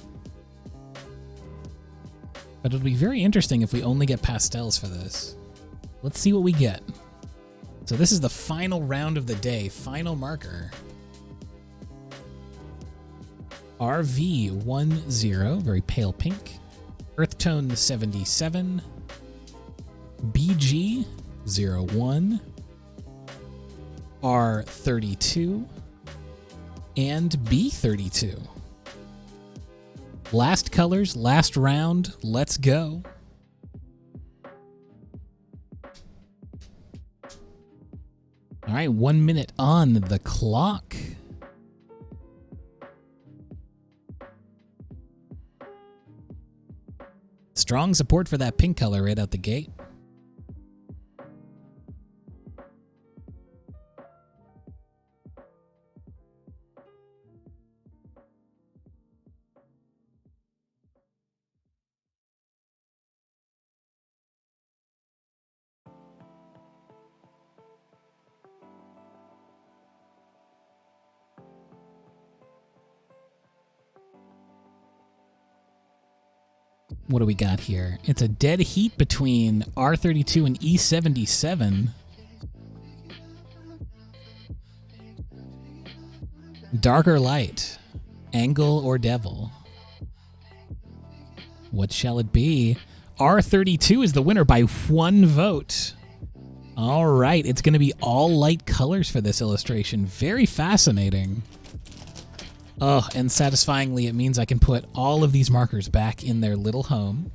But it'll be very interesting if we only get pastels for this. Let's see what we get. So this is the final round of the day, final marker. RV10, very pale pink. Earth tone 77. BG01. R32. And B32. Last colors, last round, let's go. All right, 1 minute on the clock. Strong support for that pink color right out the gate. What do we got here? It's a dead heat between R32 and E77. Dark or light? Angle or devil? What shall it be? R32 is the winner by 1 vote. All right, it's going to be all light colors for this illustration. Very fascinating. Oh, and satisfyingly, it means I can put all of these markers back in their little home.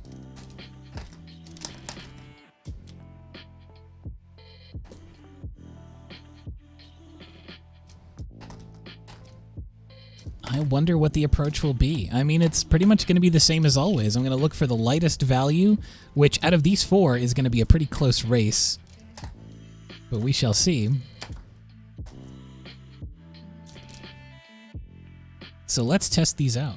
I wonder what the approach will be. I mean, it's pretty much going to be the same as always. I'm going to look for the lightest value, which out of these 4 is going to be a pretty close race. But we shall see. So let's test these out.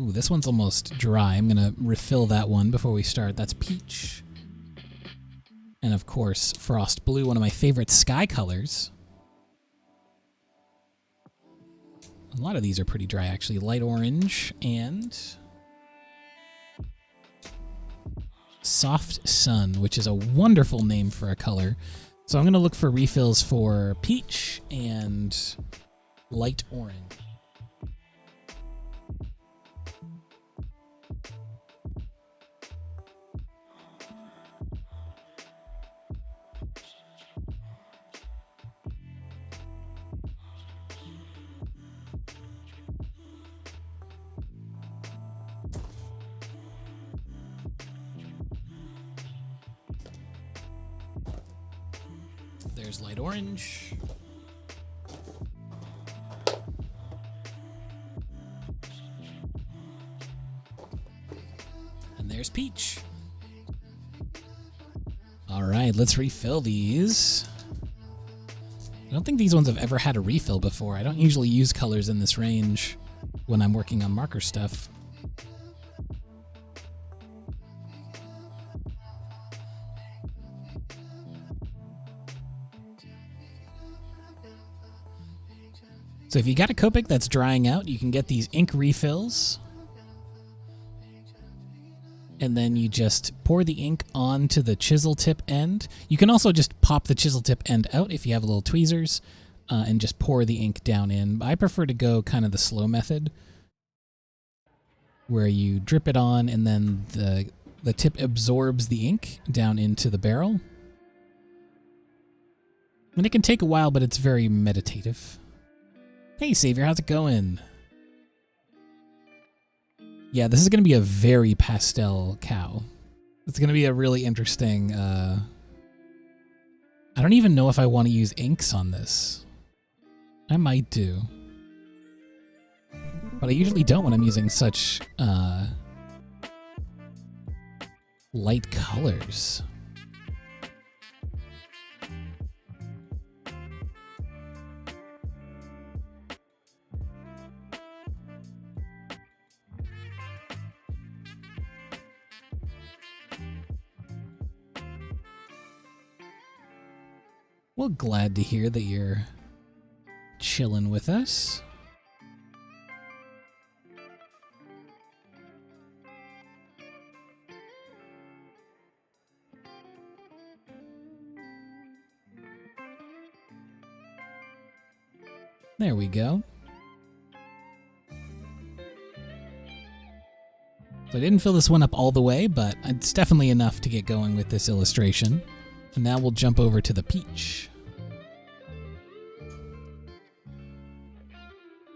Ooh, this one's almost dry. I'm gonna refill that one before we start. That's peach. And of course, frost blue, one of my favorite sky colors. A lot of these are pretty dry, actually. Light orange and soft sun, which is a wonderful name for a color. So I'm going to look for refills for peach and light orange. There's light orange. And there's peach. All right, let's refill these. I don't think these ones have ever had a refill before. I don't usually use colors in this range when I'm working on marker stuff. So if you got a Copic that's drying out, you can get these ink refills. And then you just pour the ink onto the chisel tip end. You can also just pop the chisel tip end out if you have little tweezers and just pour the ink down in. I prefer to go kind of the slow method where you drip it on and then the tip absorbs the ink down into the barrel. And it can take a while, but it's very meditative. Hey, Savior, how's it going? Yeah, this is going to be a very pastel cow. It's going to be a really interesting... I don't even know if I want to use inks on this. I might do. But I usually don't when I'm using such light colors. Well, glad to hear that you're chilling with us. There we go. So I didn't fill this one up all the way, but it's definitely enough to get going with this illustration. And now we'll jump over to the peach.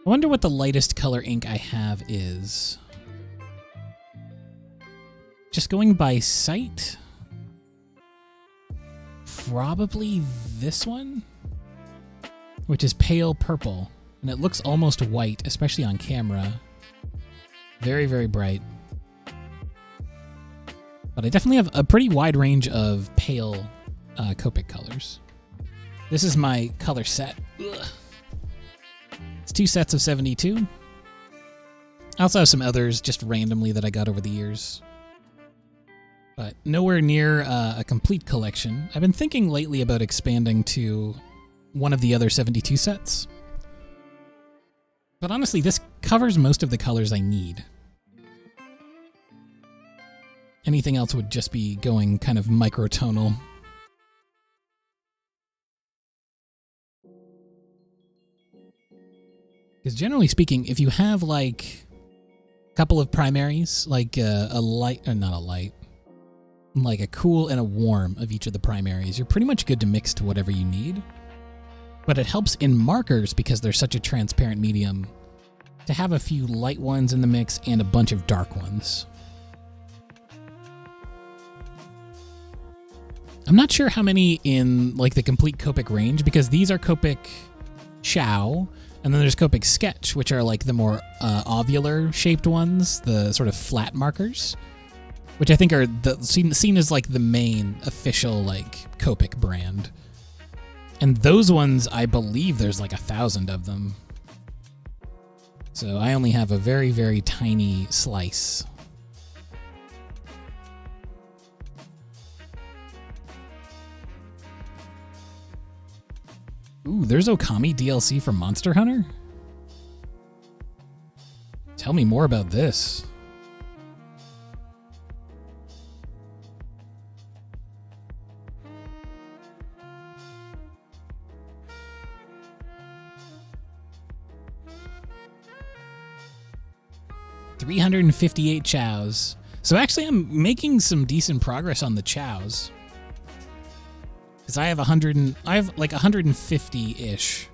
I wonder what the lightest color ink I have is. Just going by sight, probably this one, which is pale purple, and it looks almost white, especially on camera. Very, very bright. But I definitely have a pretty wide range of pale Copic colors. This is my color set. Ugh. It's 2 sets of 72. I also have some others just randomly that I got over the years. But nowhere near a complete collection. I've been thinking lately about expanding to one of the other 72 sets. But honestly, this covers most of the colors I need. Anything else would just be going kind of microtonal. Because generally speaking, if you have like a couple of primaries, like a light, or not a light, like a cool and a warm of each of the primaries, you're pretty much good to mix to whatever you need. But it helps in markers, because they're such a transparent medium, to have a few light ones in the mix and a bunch of dark ones. I'm not sure how many in like the complete Copic range, because these are Copic Chow, and then there's Copic Sketch, which are like the more ovular shaped ones, the sort of flat markers, which I think are seen as like the main official like Copic brand. And those ones, I believe there's like 1,000 of them. So I only have a very, very tiny slice. Ooh, there's Okami DLC for Monster Hunter? Tell me more about this. $358 chows. So actually I'm making some decent progress on the chows. Because I have like 150-ish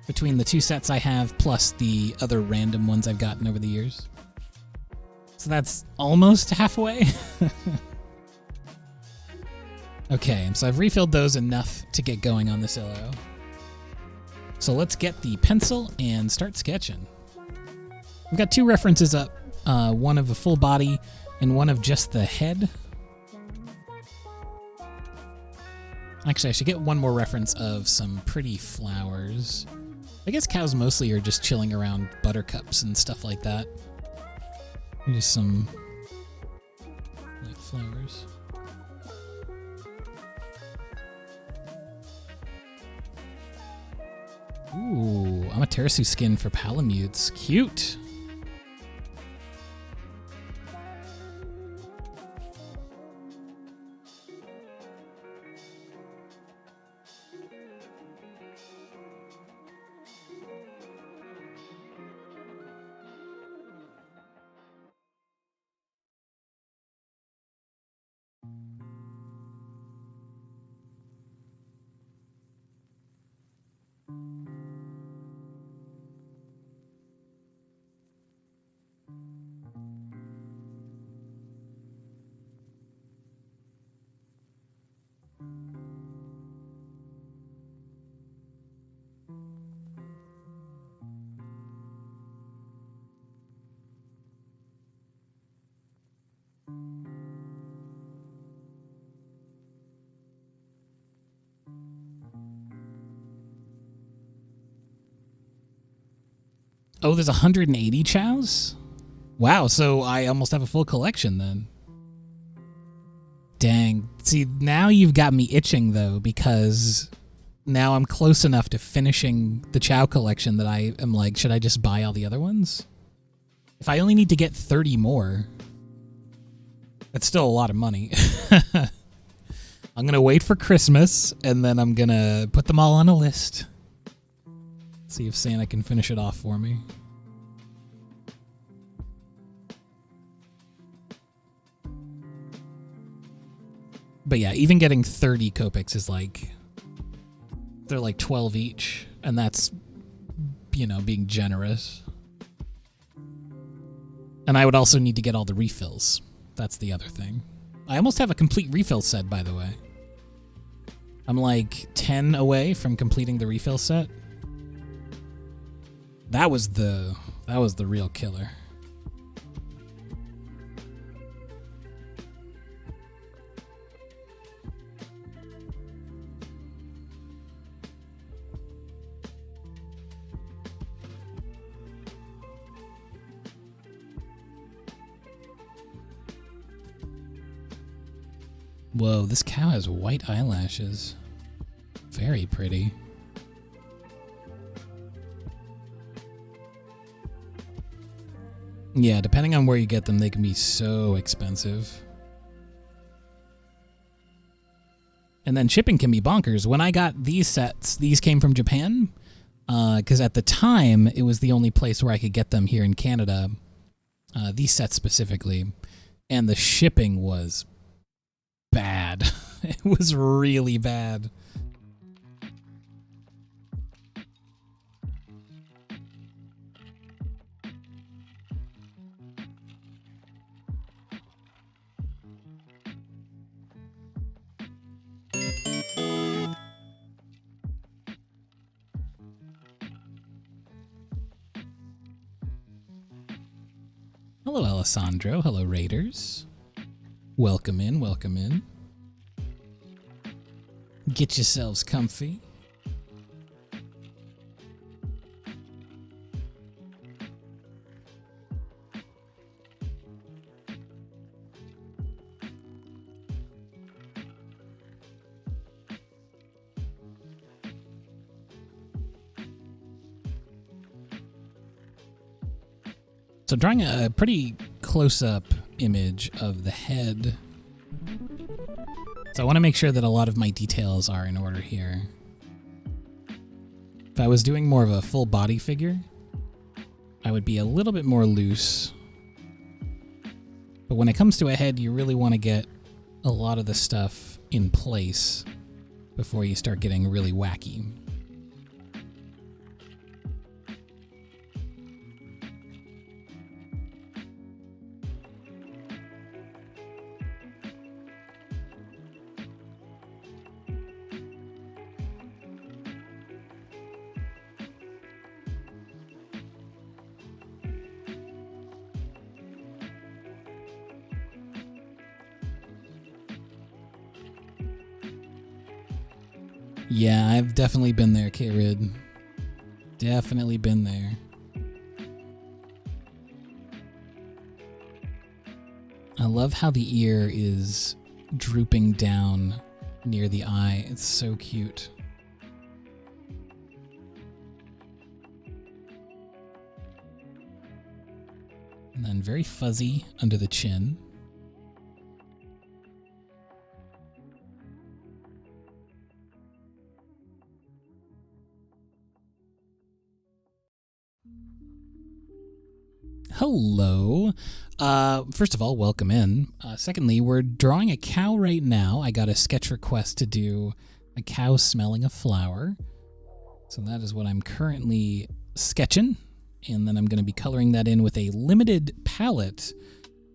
between the 2 sets I have plus the other random ones I've gotten over the years. So that's almost halfway. Okay, so I've refilled those enough to get going on this illo. So let's get the pencil and start sketching. We've got 2 references up, one of a full body and one of just the head. Actually, I should get one more reference of some pretty flowers. I guess cows mostly are just chilling around buttercups and stuff like that. Just some like flowers. Ooh, Amaterasu skin for Palamutes. Cute. Oh, there's 180 chows? Wow, so I almost have a full collection then. Dang. See, now you've got me itching, though, because now I'm close enough to finishing the chow collection that I am like, should I just buy all the other ones? If I only need to get 30 more, that's still a lot of money. I'm going to wait for Christmas, and then I'm going to put them all on a list. See if Santa can finish it off for me. But yeah, even getting 30 Copics is like, they're like 12 each, and that's, you know, being generous. And I would also need to get all the refills. That's the other thing. I almost have a complete refill set, by the way. I'm like 10 away from completing the refill set. That was the real killer. Whoa, this cow has white eyelashes. Very pretty. Yeah, depending on where you get them, they can be so expensive. And then shipping can be bonkers. When I got these sets, these came from Japan, because at the time, it was the only place where I could get them here in Canada, these sets specifically, and the shipping was bad. It was really bad. Hello, Alessandro. Hello, Raiders. Welcome in, welcome in. Get yourselves comfy. So drawing a pretty close-up image of the head. So I want to make sure that a lot of my details are in order here. If I was doing more of a full body figure, I would be a little bit more loose. But when it comes to a head, you really want to get a lot of the stuff in place before you start getting really wacky. Yeah, I've definitely been there, K-Rid. Definitely been there. I love how the ear is drooping down near the eye. It's so cute. And then very fuzzy under the chin. Hello. First of all, welcome in. Secondly, we're drawing a cow right now. I got a sketch request to do a cow smelling a flower. So that is what I'm currently sketching. And then I'm going to be coloring that in with a limited palette.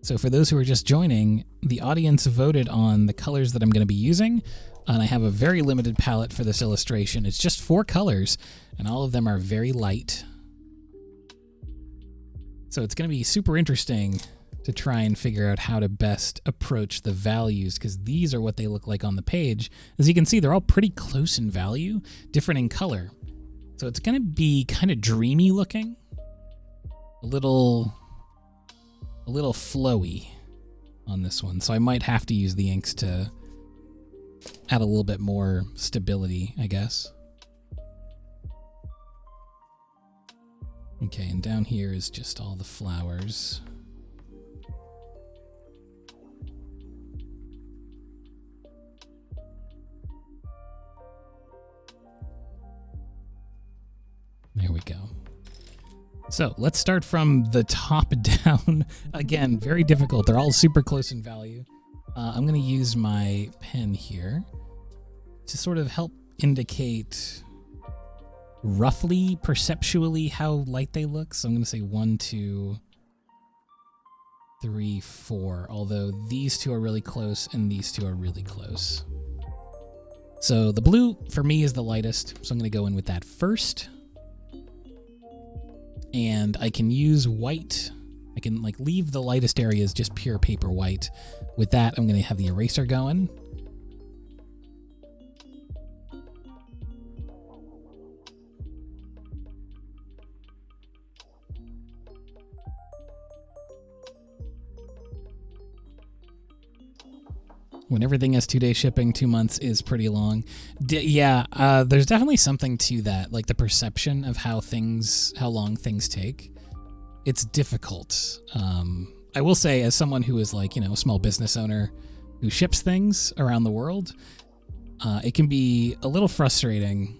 So for those who are just joining, the audience voted on the colors that I'm going to be using. And I have a very limited palette for this illustration. It's just 4 colors, and all of them are very light. So it's going to be super interesting to try and figure out how to best approach the values, because these are what they look like on the page. As you can see, they're all pretty close in value, different in color. So it's going to be kind of dreamy looking. a little flowy on this one, so I might have to use the inks to add a little bit more stability, I guess. Okay, and down here is just all the flowers. There we go. So let's start from the top down. Again, very difficult. They're all super close in value. I'm going to use my pen here to sort of help indicate roughly, perceptually, how light they look. So I'm going to say 1, 2, 3, 4. Although these two are really close and these two are really close. So the blue, for me, is the lightest. So I'm going to go in with that first. And I can use white. I can like leave the lightest areas just pure paper white. With that, I'm going to have the eraser going. When everything has 2-day shipping, 2 months is pretty long. There's definitely something to that, like the perception of how long things take. It's difficult. I will say, as someone who is like, a small business owner who ships things around the world, it can be a little frustrating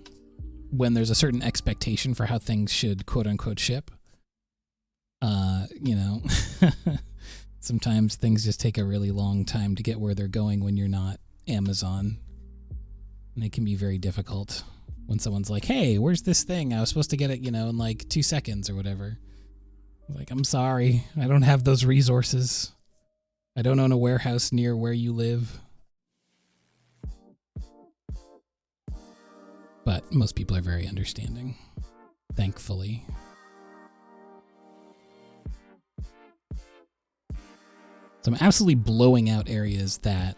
when there's a certain expectation for how things should quote unquote ship. Sometimes things just take a really long time to get where they're going when you're not Amazon. And it can be very difficult when someone's like, hey, where's this thing? I was supposed to get it, in like 2 seconds or whatever. Like, I'm sorry. I don't have those resources. I don't own a warehouse near where you live. But most people are very understanding, thankfully. So I'm absolutely blowing out areas that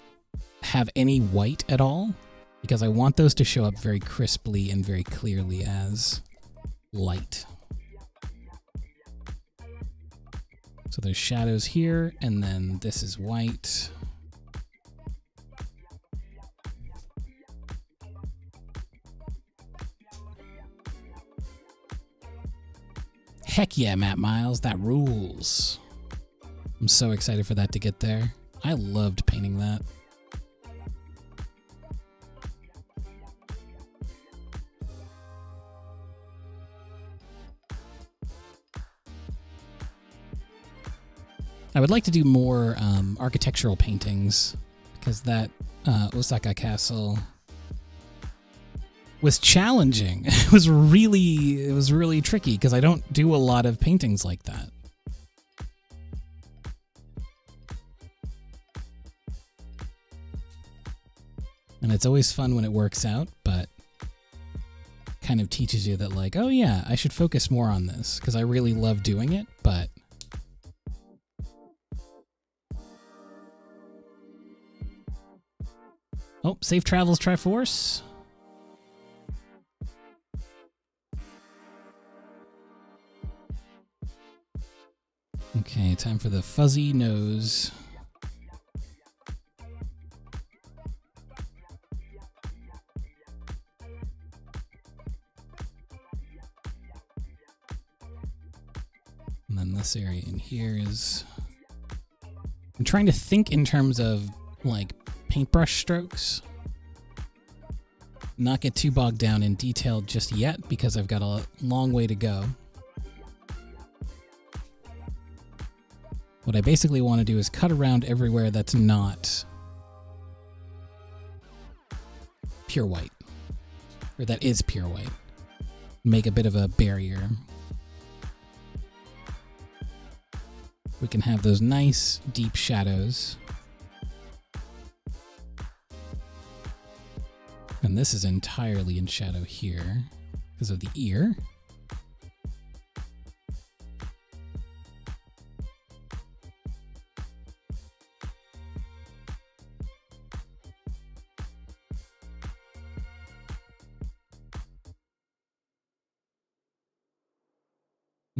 have any white at all, because I want those to show up very crisply and very clearly as light. So there's shadows here, and then this is white. Heck yeah, Matt Miles, that rules. I'm so excited for that to get there. I loved painting that. I would like to do more architectural paintings, because that Osaka Castle was challenging. It was really tricky, because I don't do a lot of paintings like that. And it's always fun when it works out, but kind of teaches you that, like, oh yeah, I should focus more on this, because I really love doing it, but oh, safe travels, Triforce. Okay, time for the fuzzy nose. And then this area in here is... I'm trying to think in terms of, like, paintbrush strokes. Not get too bogged down in detail just yet, because I've got a long way to go. What I basically want to do is cut around everywhere that's not pure white. Or that is pure white. Make a bit of a barrier. We can have those nice, deep shadows. And this is entirely in shadow here because of the ear.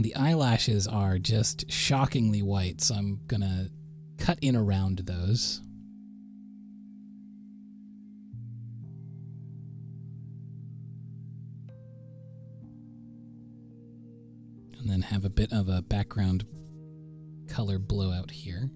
The eyelashes are just shockingly white, so I'm gonna cut in around those. And then have a bit of a background color blowout here.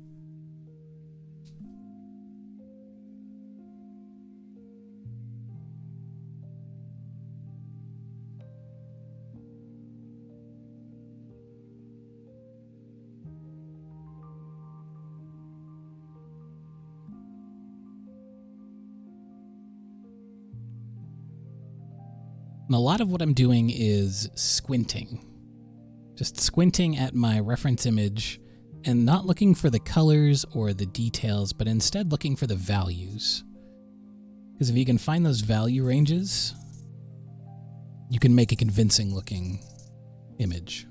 And a lot of what I'm doing is squinting. Just squinting at my reference image and not looking for the colors or the details, but instead looking for the values. Because if you can find those value ranges, you can make a convincing looking image.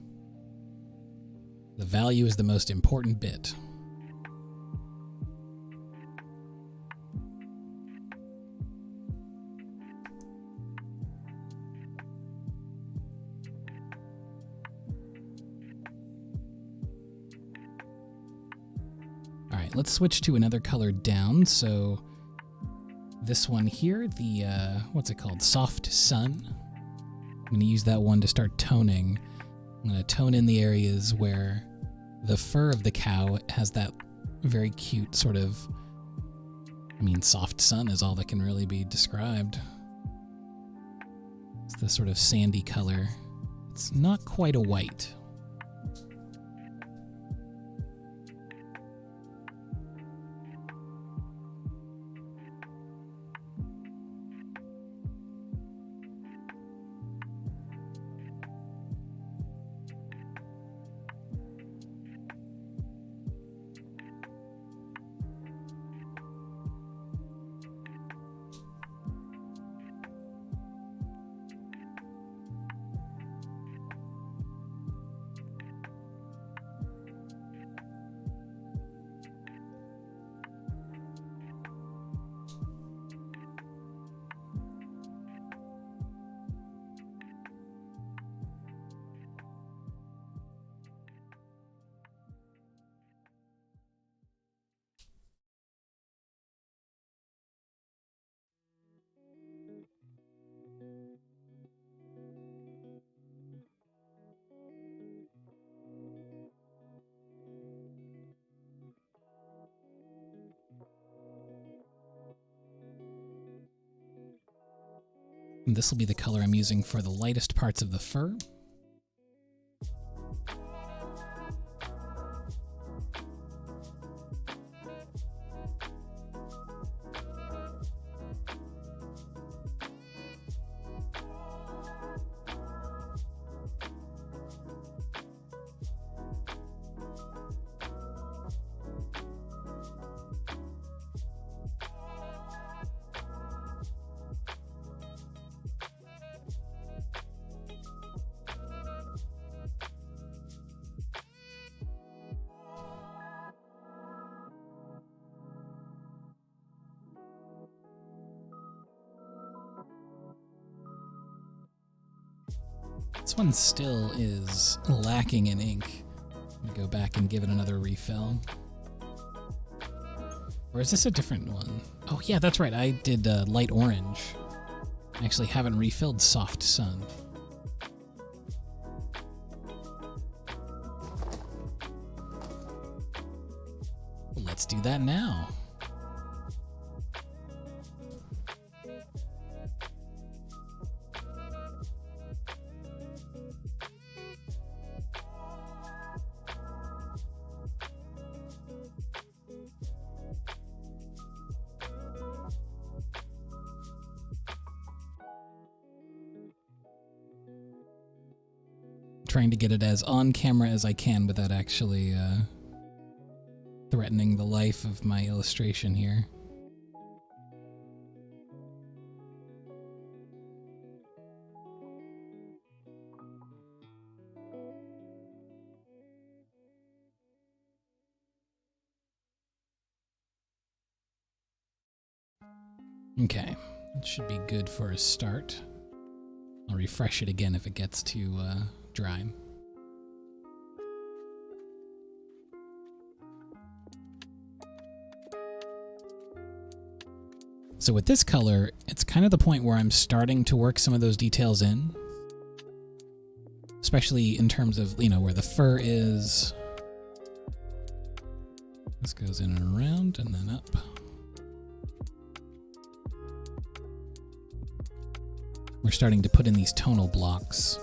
The value is the most important bit. All right, let's switch to another color down. So this one here, the, what's it called? Soft Sun. I'm going to use that one to start toning. I'm going to tone in the areas where the fur of the cow has that very cute sort of, soft sun is all that can really be described. It's this sort of sandy color. It's not quite a white. And this will be the color I'm using for the lightest parts of the fur. This one still is lacking in ink. I'm gonna go back and give it another refill. Or is this a different one? Oh yeah, that's right, I did light orange. I actually haven't refilled Soft Sun. Let's do that now. Trying to get it as on camera as I can without actually threatening the life of my illustration here. Okay, it should be good for a start. I'll refresh it again if it gets too dry. So with this color, it's kind of the point where I'm starting to work some of those details in. Especially in terms of, you know, where the fur is. This goes in and around and then up. We're starting to put in these tonal blocks.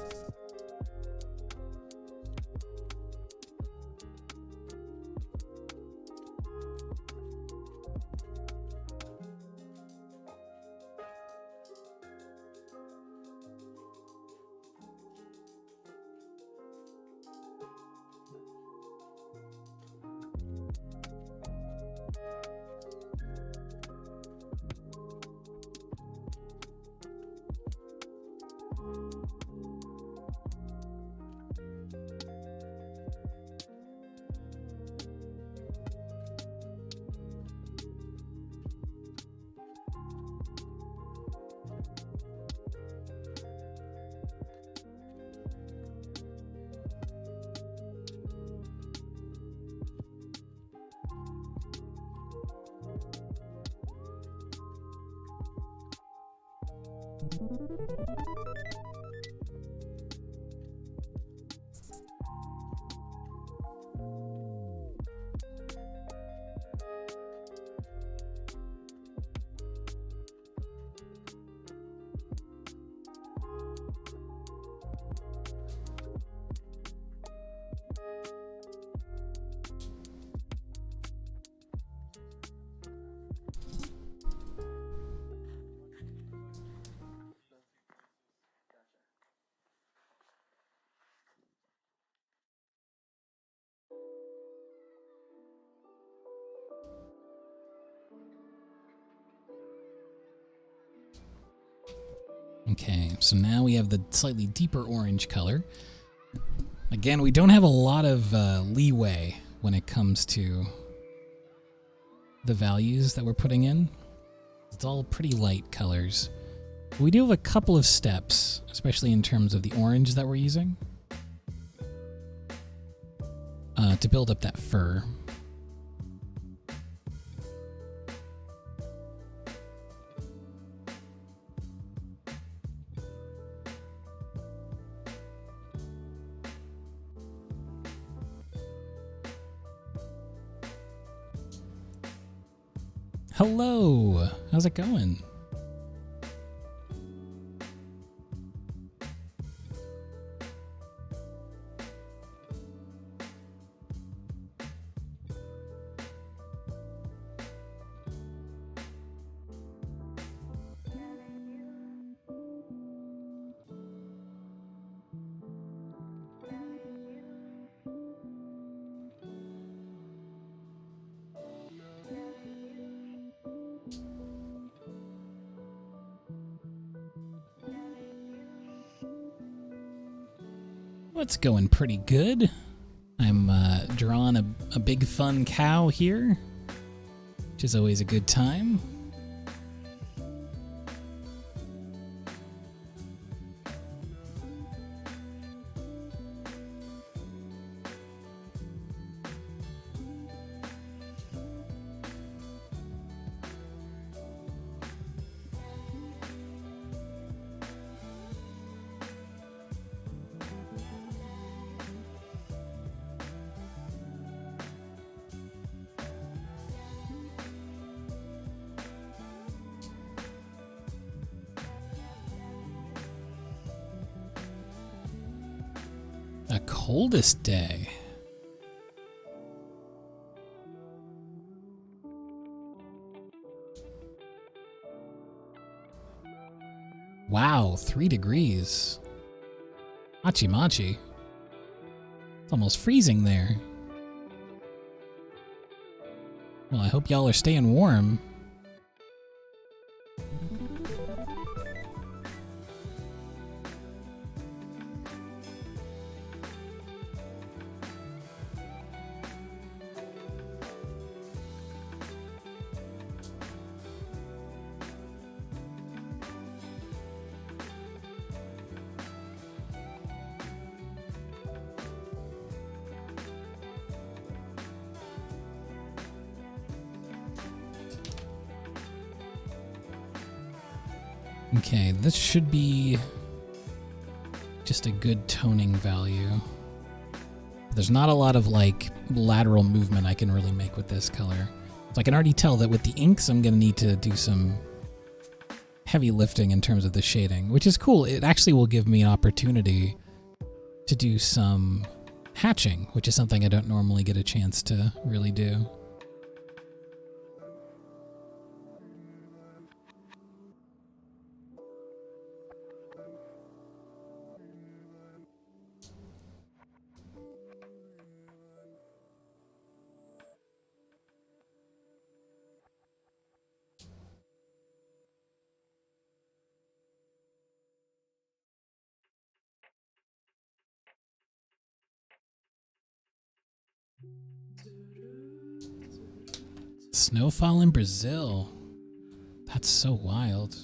Okay, so now we have the slightly deeper orange color. Again, we don't have a lot of leeway when it comes to the values that we're putting in. It's all pretty light colors. We do have a couple of steps, especially in terms of the orange that we're using, to build up that fur. Hello, how's it going? It's going pretty good. I'm drawing a big fun cow here, which is always a good time. A coldest day. Wow, 3 degrees. Machi machi. It's almost freezing there. Well, I hope y'all are staying warm. Okay, this should be just a good toning value. There's not a lot of like lateral movement I can really make with this color. So I can already tell that with the inks, I'm going to need to do some heavy lifting in terms of the shading, which is cool. It actually will give me an opportunity to do some hatching, which is something I don't normally get a chance to really do. Snowfall in Brazil. That's so wild.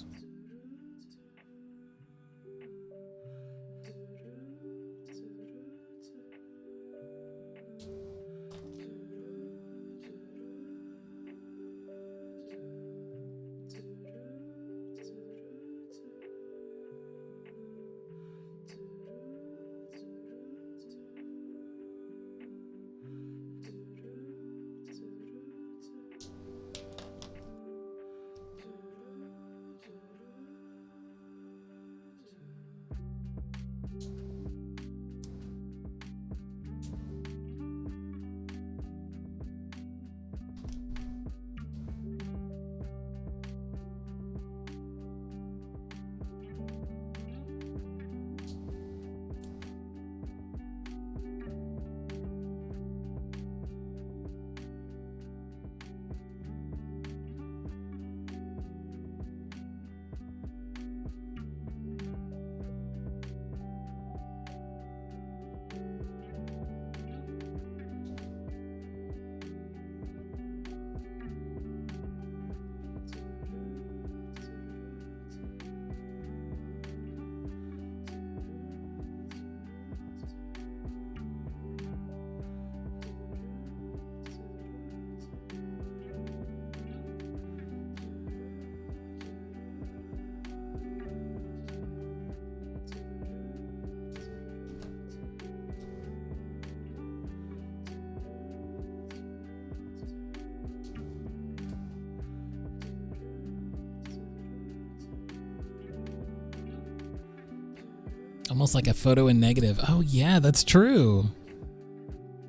Almost like a photo in negative. Oh yeah, that's true.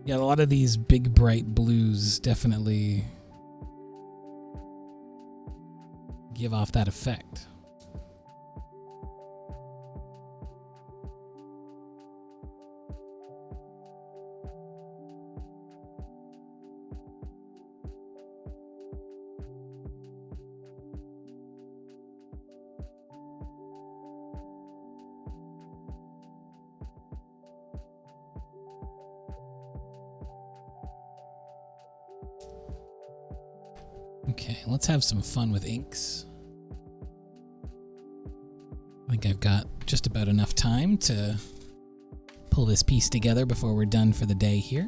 Yeah, a lot of these big bright blues definitely give off that effect. Okay, let's have some fun with inks. I think I've got just about enough time to pull this piece together before we're done for the day here.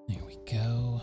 There we go.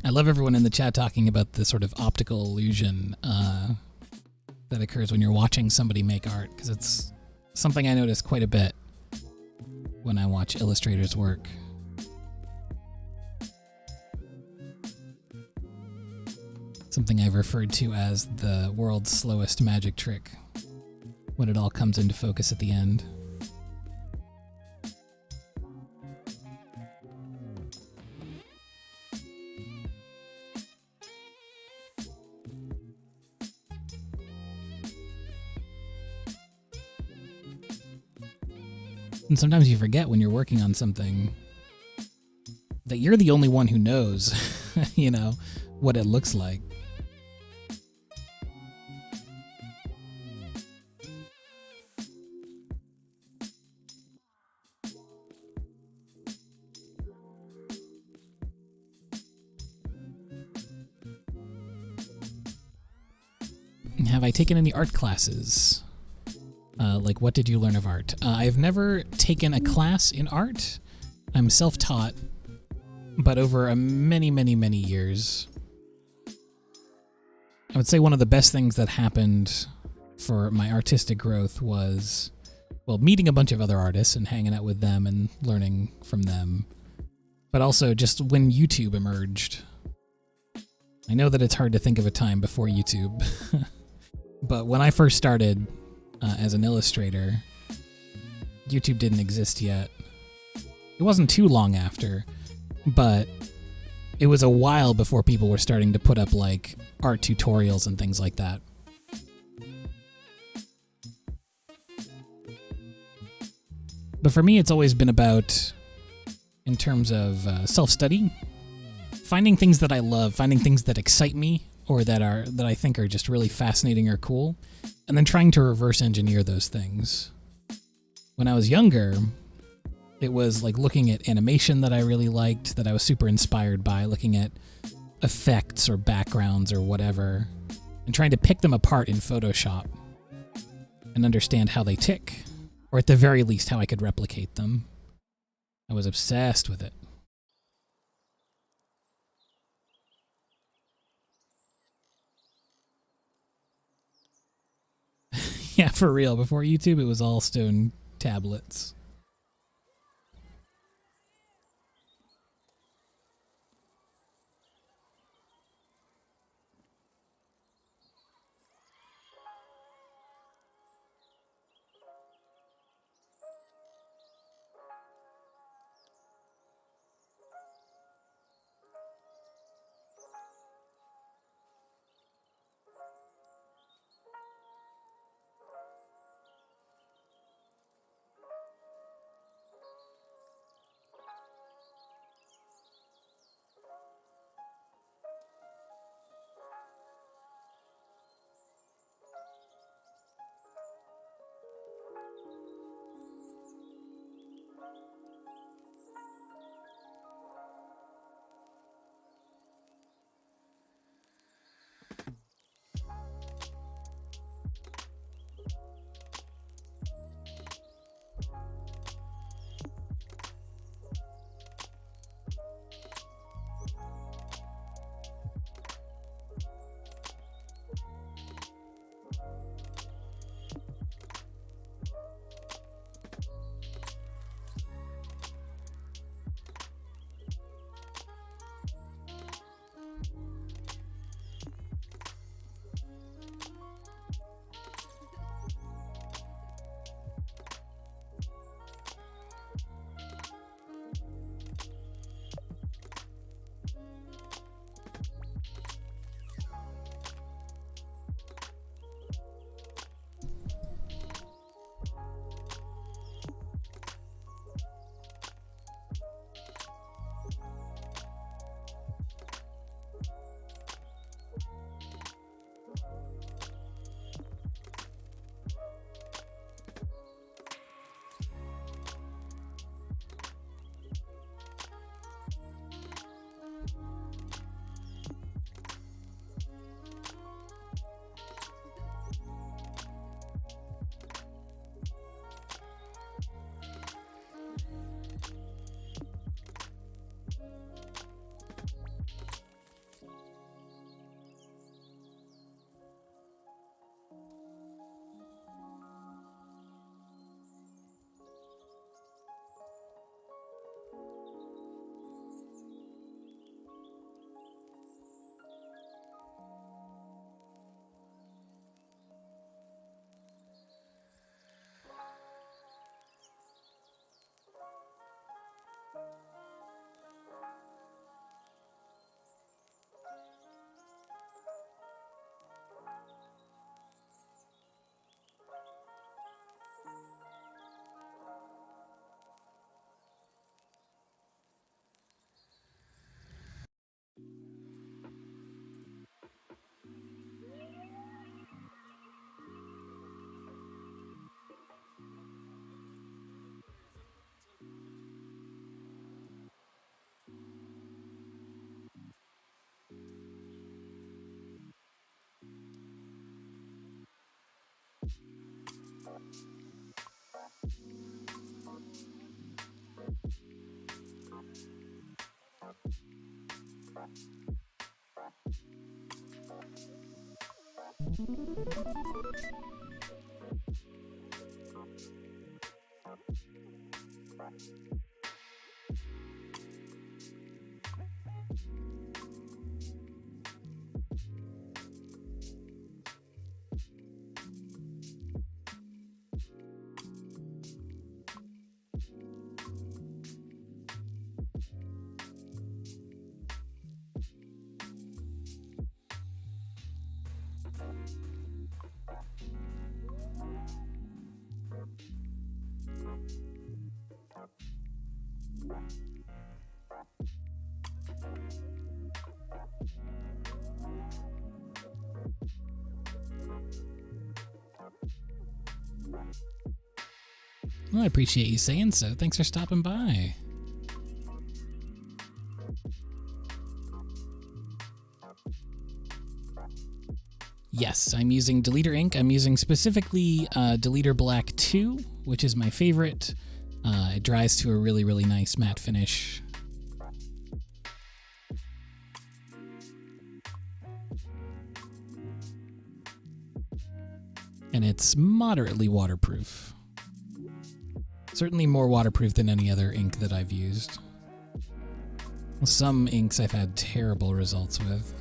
I love everyone in the chat talking about the sort of optical illusion that occurs when you're watching somebody make art, because it's something I notice quite a bit when I watch illustrators work. Something I've referred to as the world's slowest magic trick, when it all comes into focus at the end. And sometimes you forget when you're working on something that you're the only one who knows, you know, what it looks like. Have I taken any art classes? Like, what did you learn of art? I've never taken a class in art. I'm self-taught, but over many, many, many years, I would say one of the best things that happened for my artistic growth was, well, meeting a bunch of other artists and hanging out with them and learning from them, but also just when YouTube emerged. I know that it's hard to think of a time before YouTube, but when I first started as an illustrator, YouTube didn't exist yet. It wasn't too long after, but it was a while before people were starting to put up like art tutorials and things like that. But for me, it's always been about, in terms of self-study, finding things that I love, finding things that excite me, or that I think are just really fascinating or cool, and then trying to reverse engineer those things. When I was younger, it was like looking at animation that I really liked, that I was super inspired by, looking at effects or backgrounds or whatever, and trying to pick them apart in Photoshop and understand how they tick, or at the very least how I could replicate them. I was obsessed with it. Yeah, for real. Before YouTube, it was all stone tablets. Well, I appreciate you saying so. Thanks for stopping by. Yes, I'm using Deleter ink. I'm using specifically Deleter Black 2, which is my favorite. It dries to a really, really nice matte finish. And it's moderately waterproof. Certainly more waterproof than any other ink that I've used. Some inks I've had terrible results with.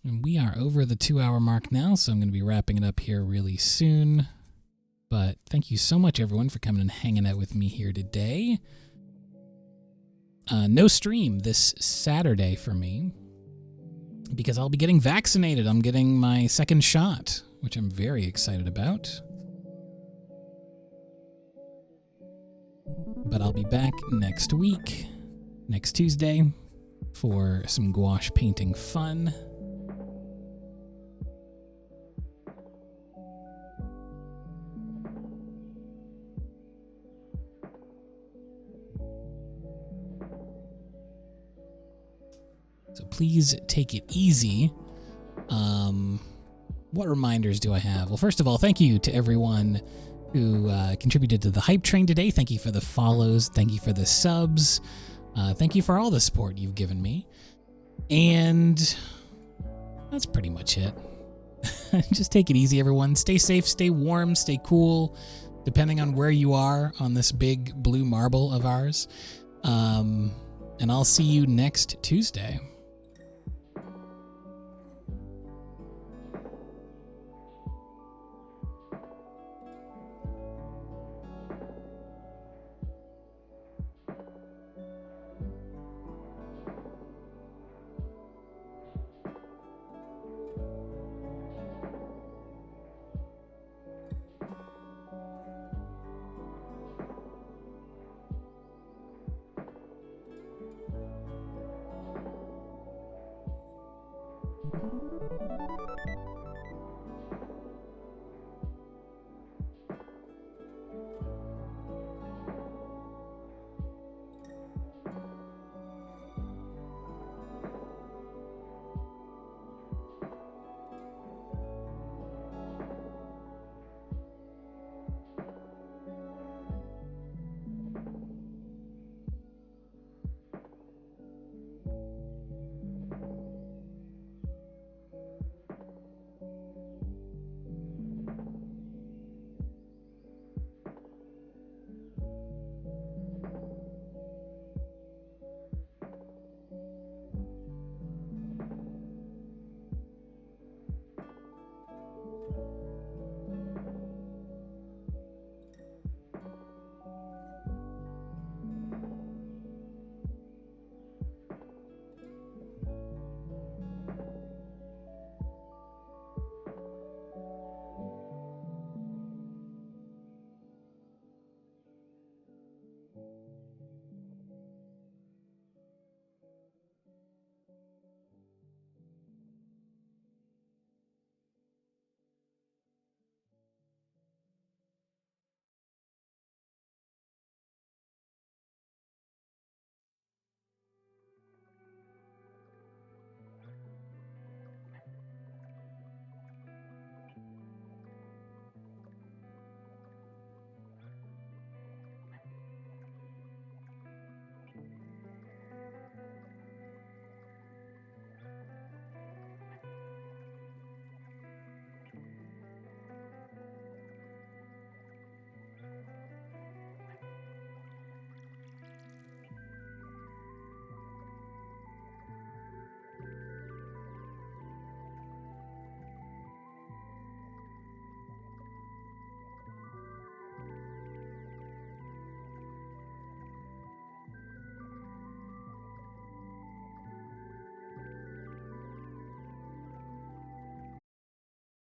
And we are over the 2-hour mark now, so I'm going to be wrapping it up here really soon. But thank you so much, everyone, for coming and hanging out with me here today. No stream this Saturday for me, because I'll be getting vaccinated. I'm getting my second shot, which I'm very excited about. But I'll be back next week, next Tuesday, for some gouache painting fun. So please take it easy. What reminders do I have? Well, first of all, thank you to everyone who contributed to the hype train today. Thank you for the follows. Thank you for the subs. Thank you for all the support you've given me. And that's pretty much it. Just take it easy, everyone. Stay safe, stay warm, stay cool, depending on where you are on this big blue marble of ours. And I'll see you next Tuesday.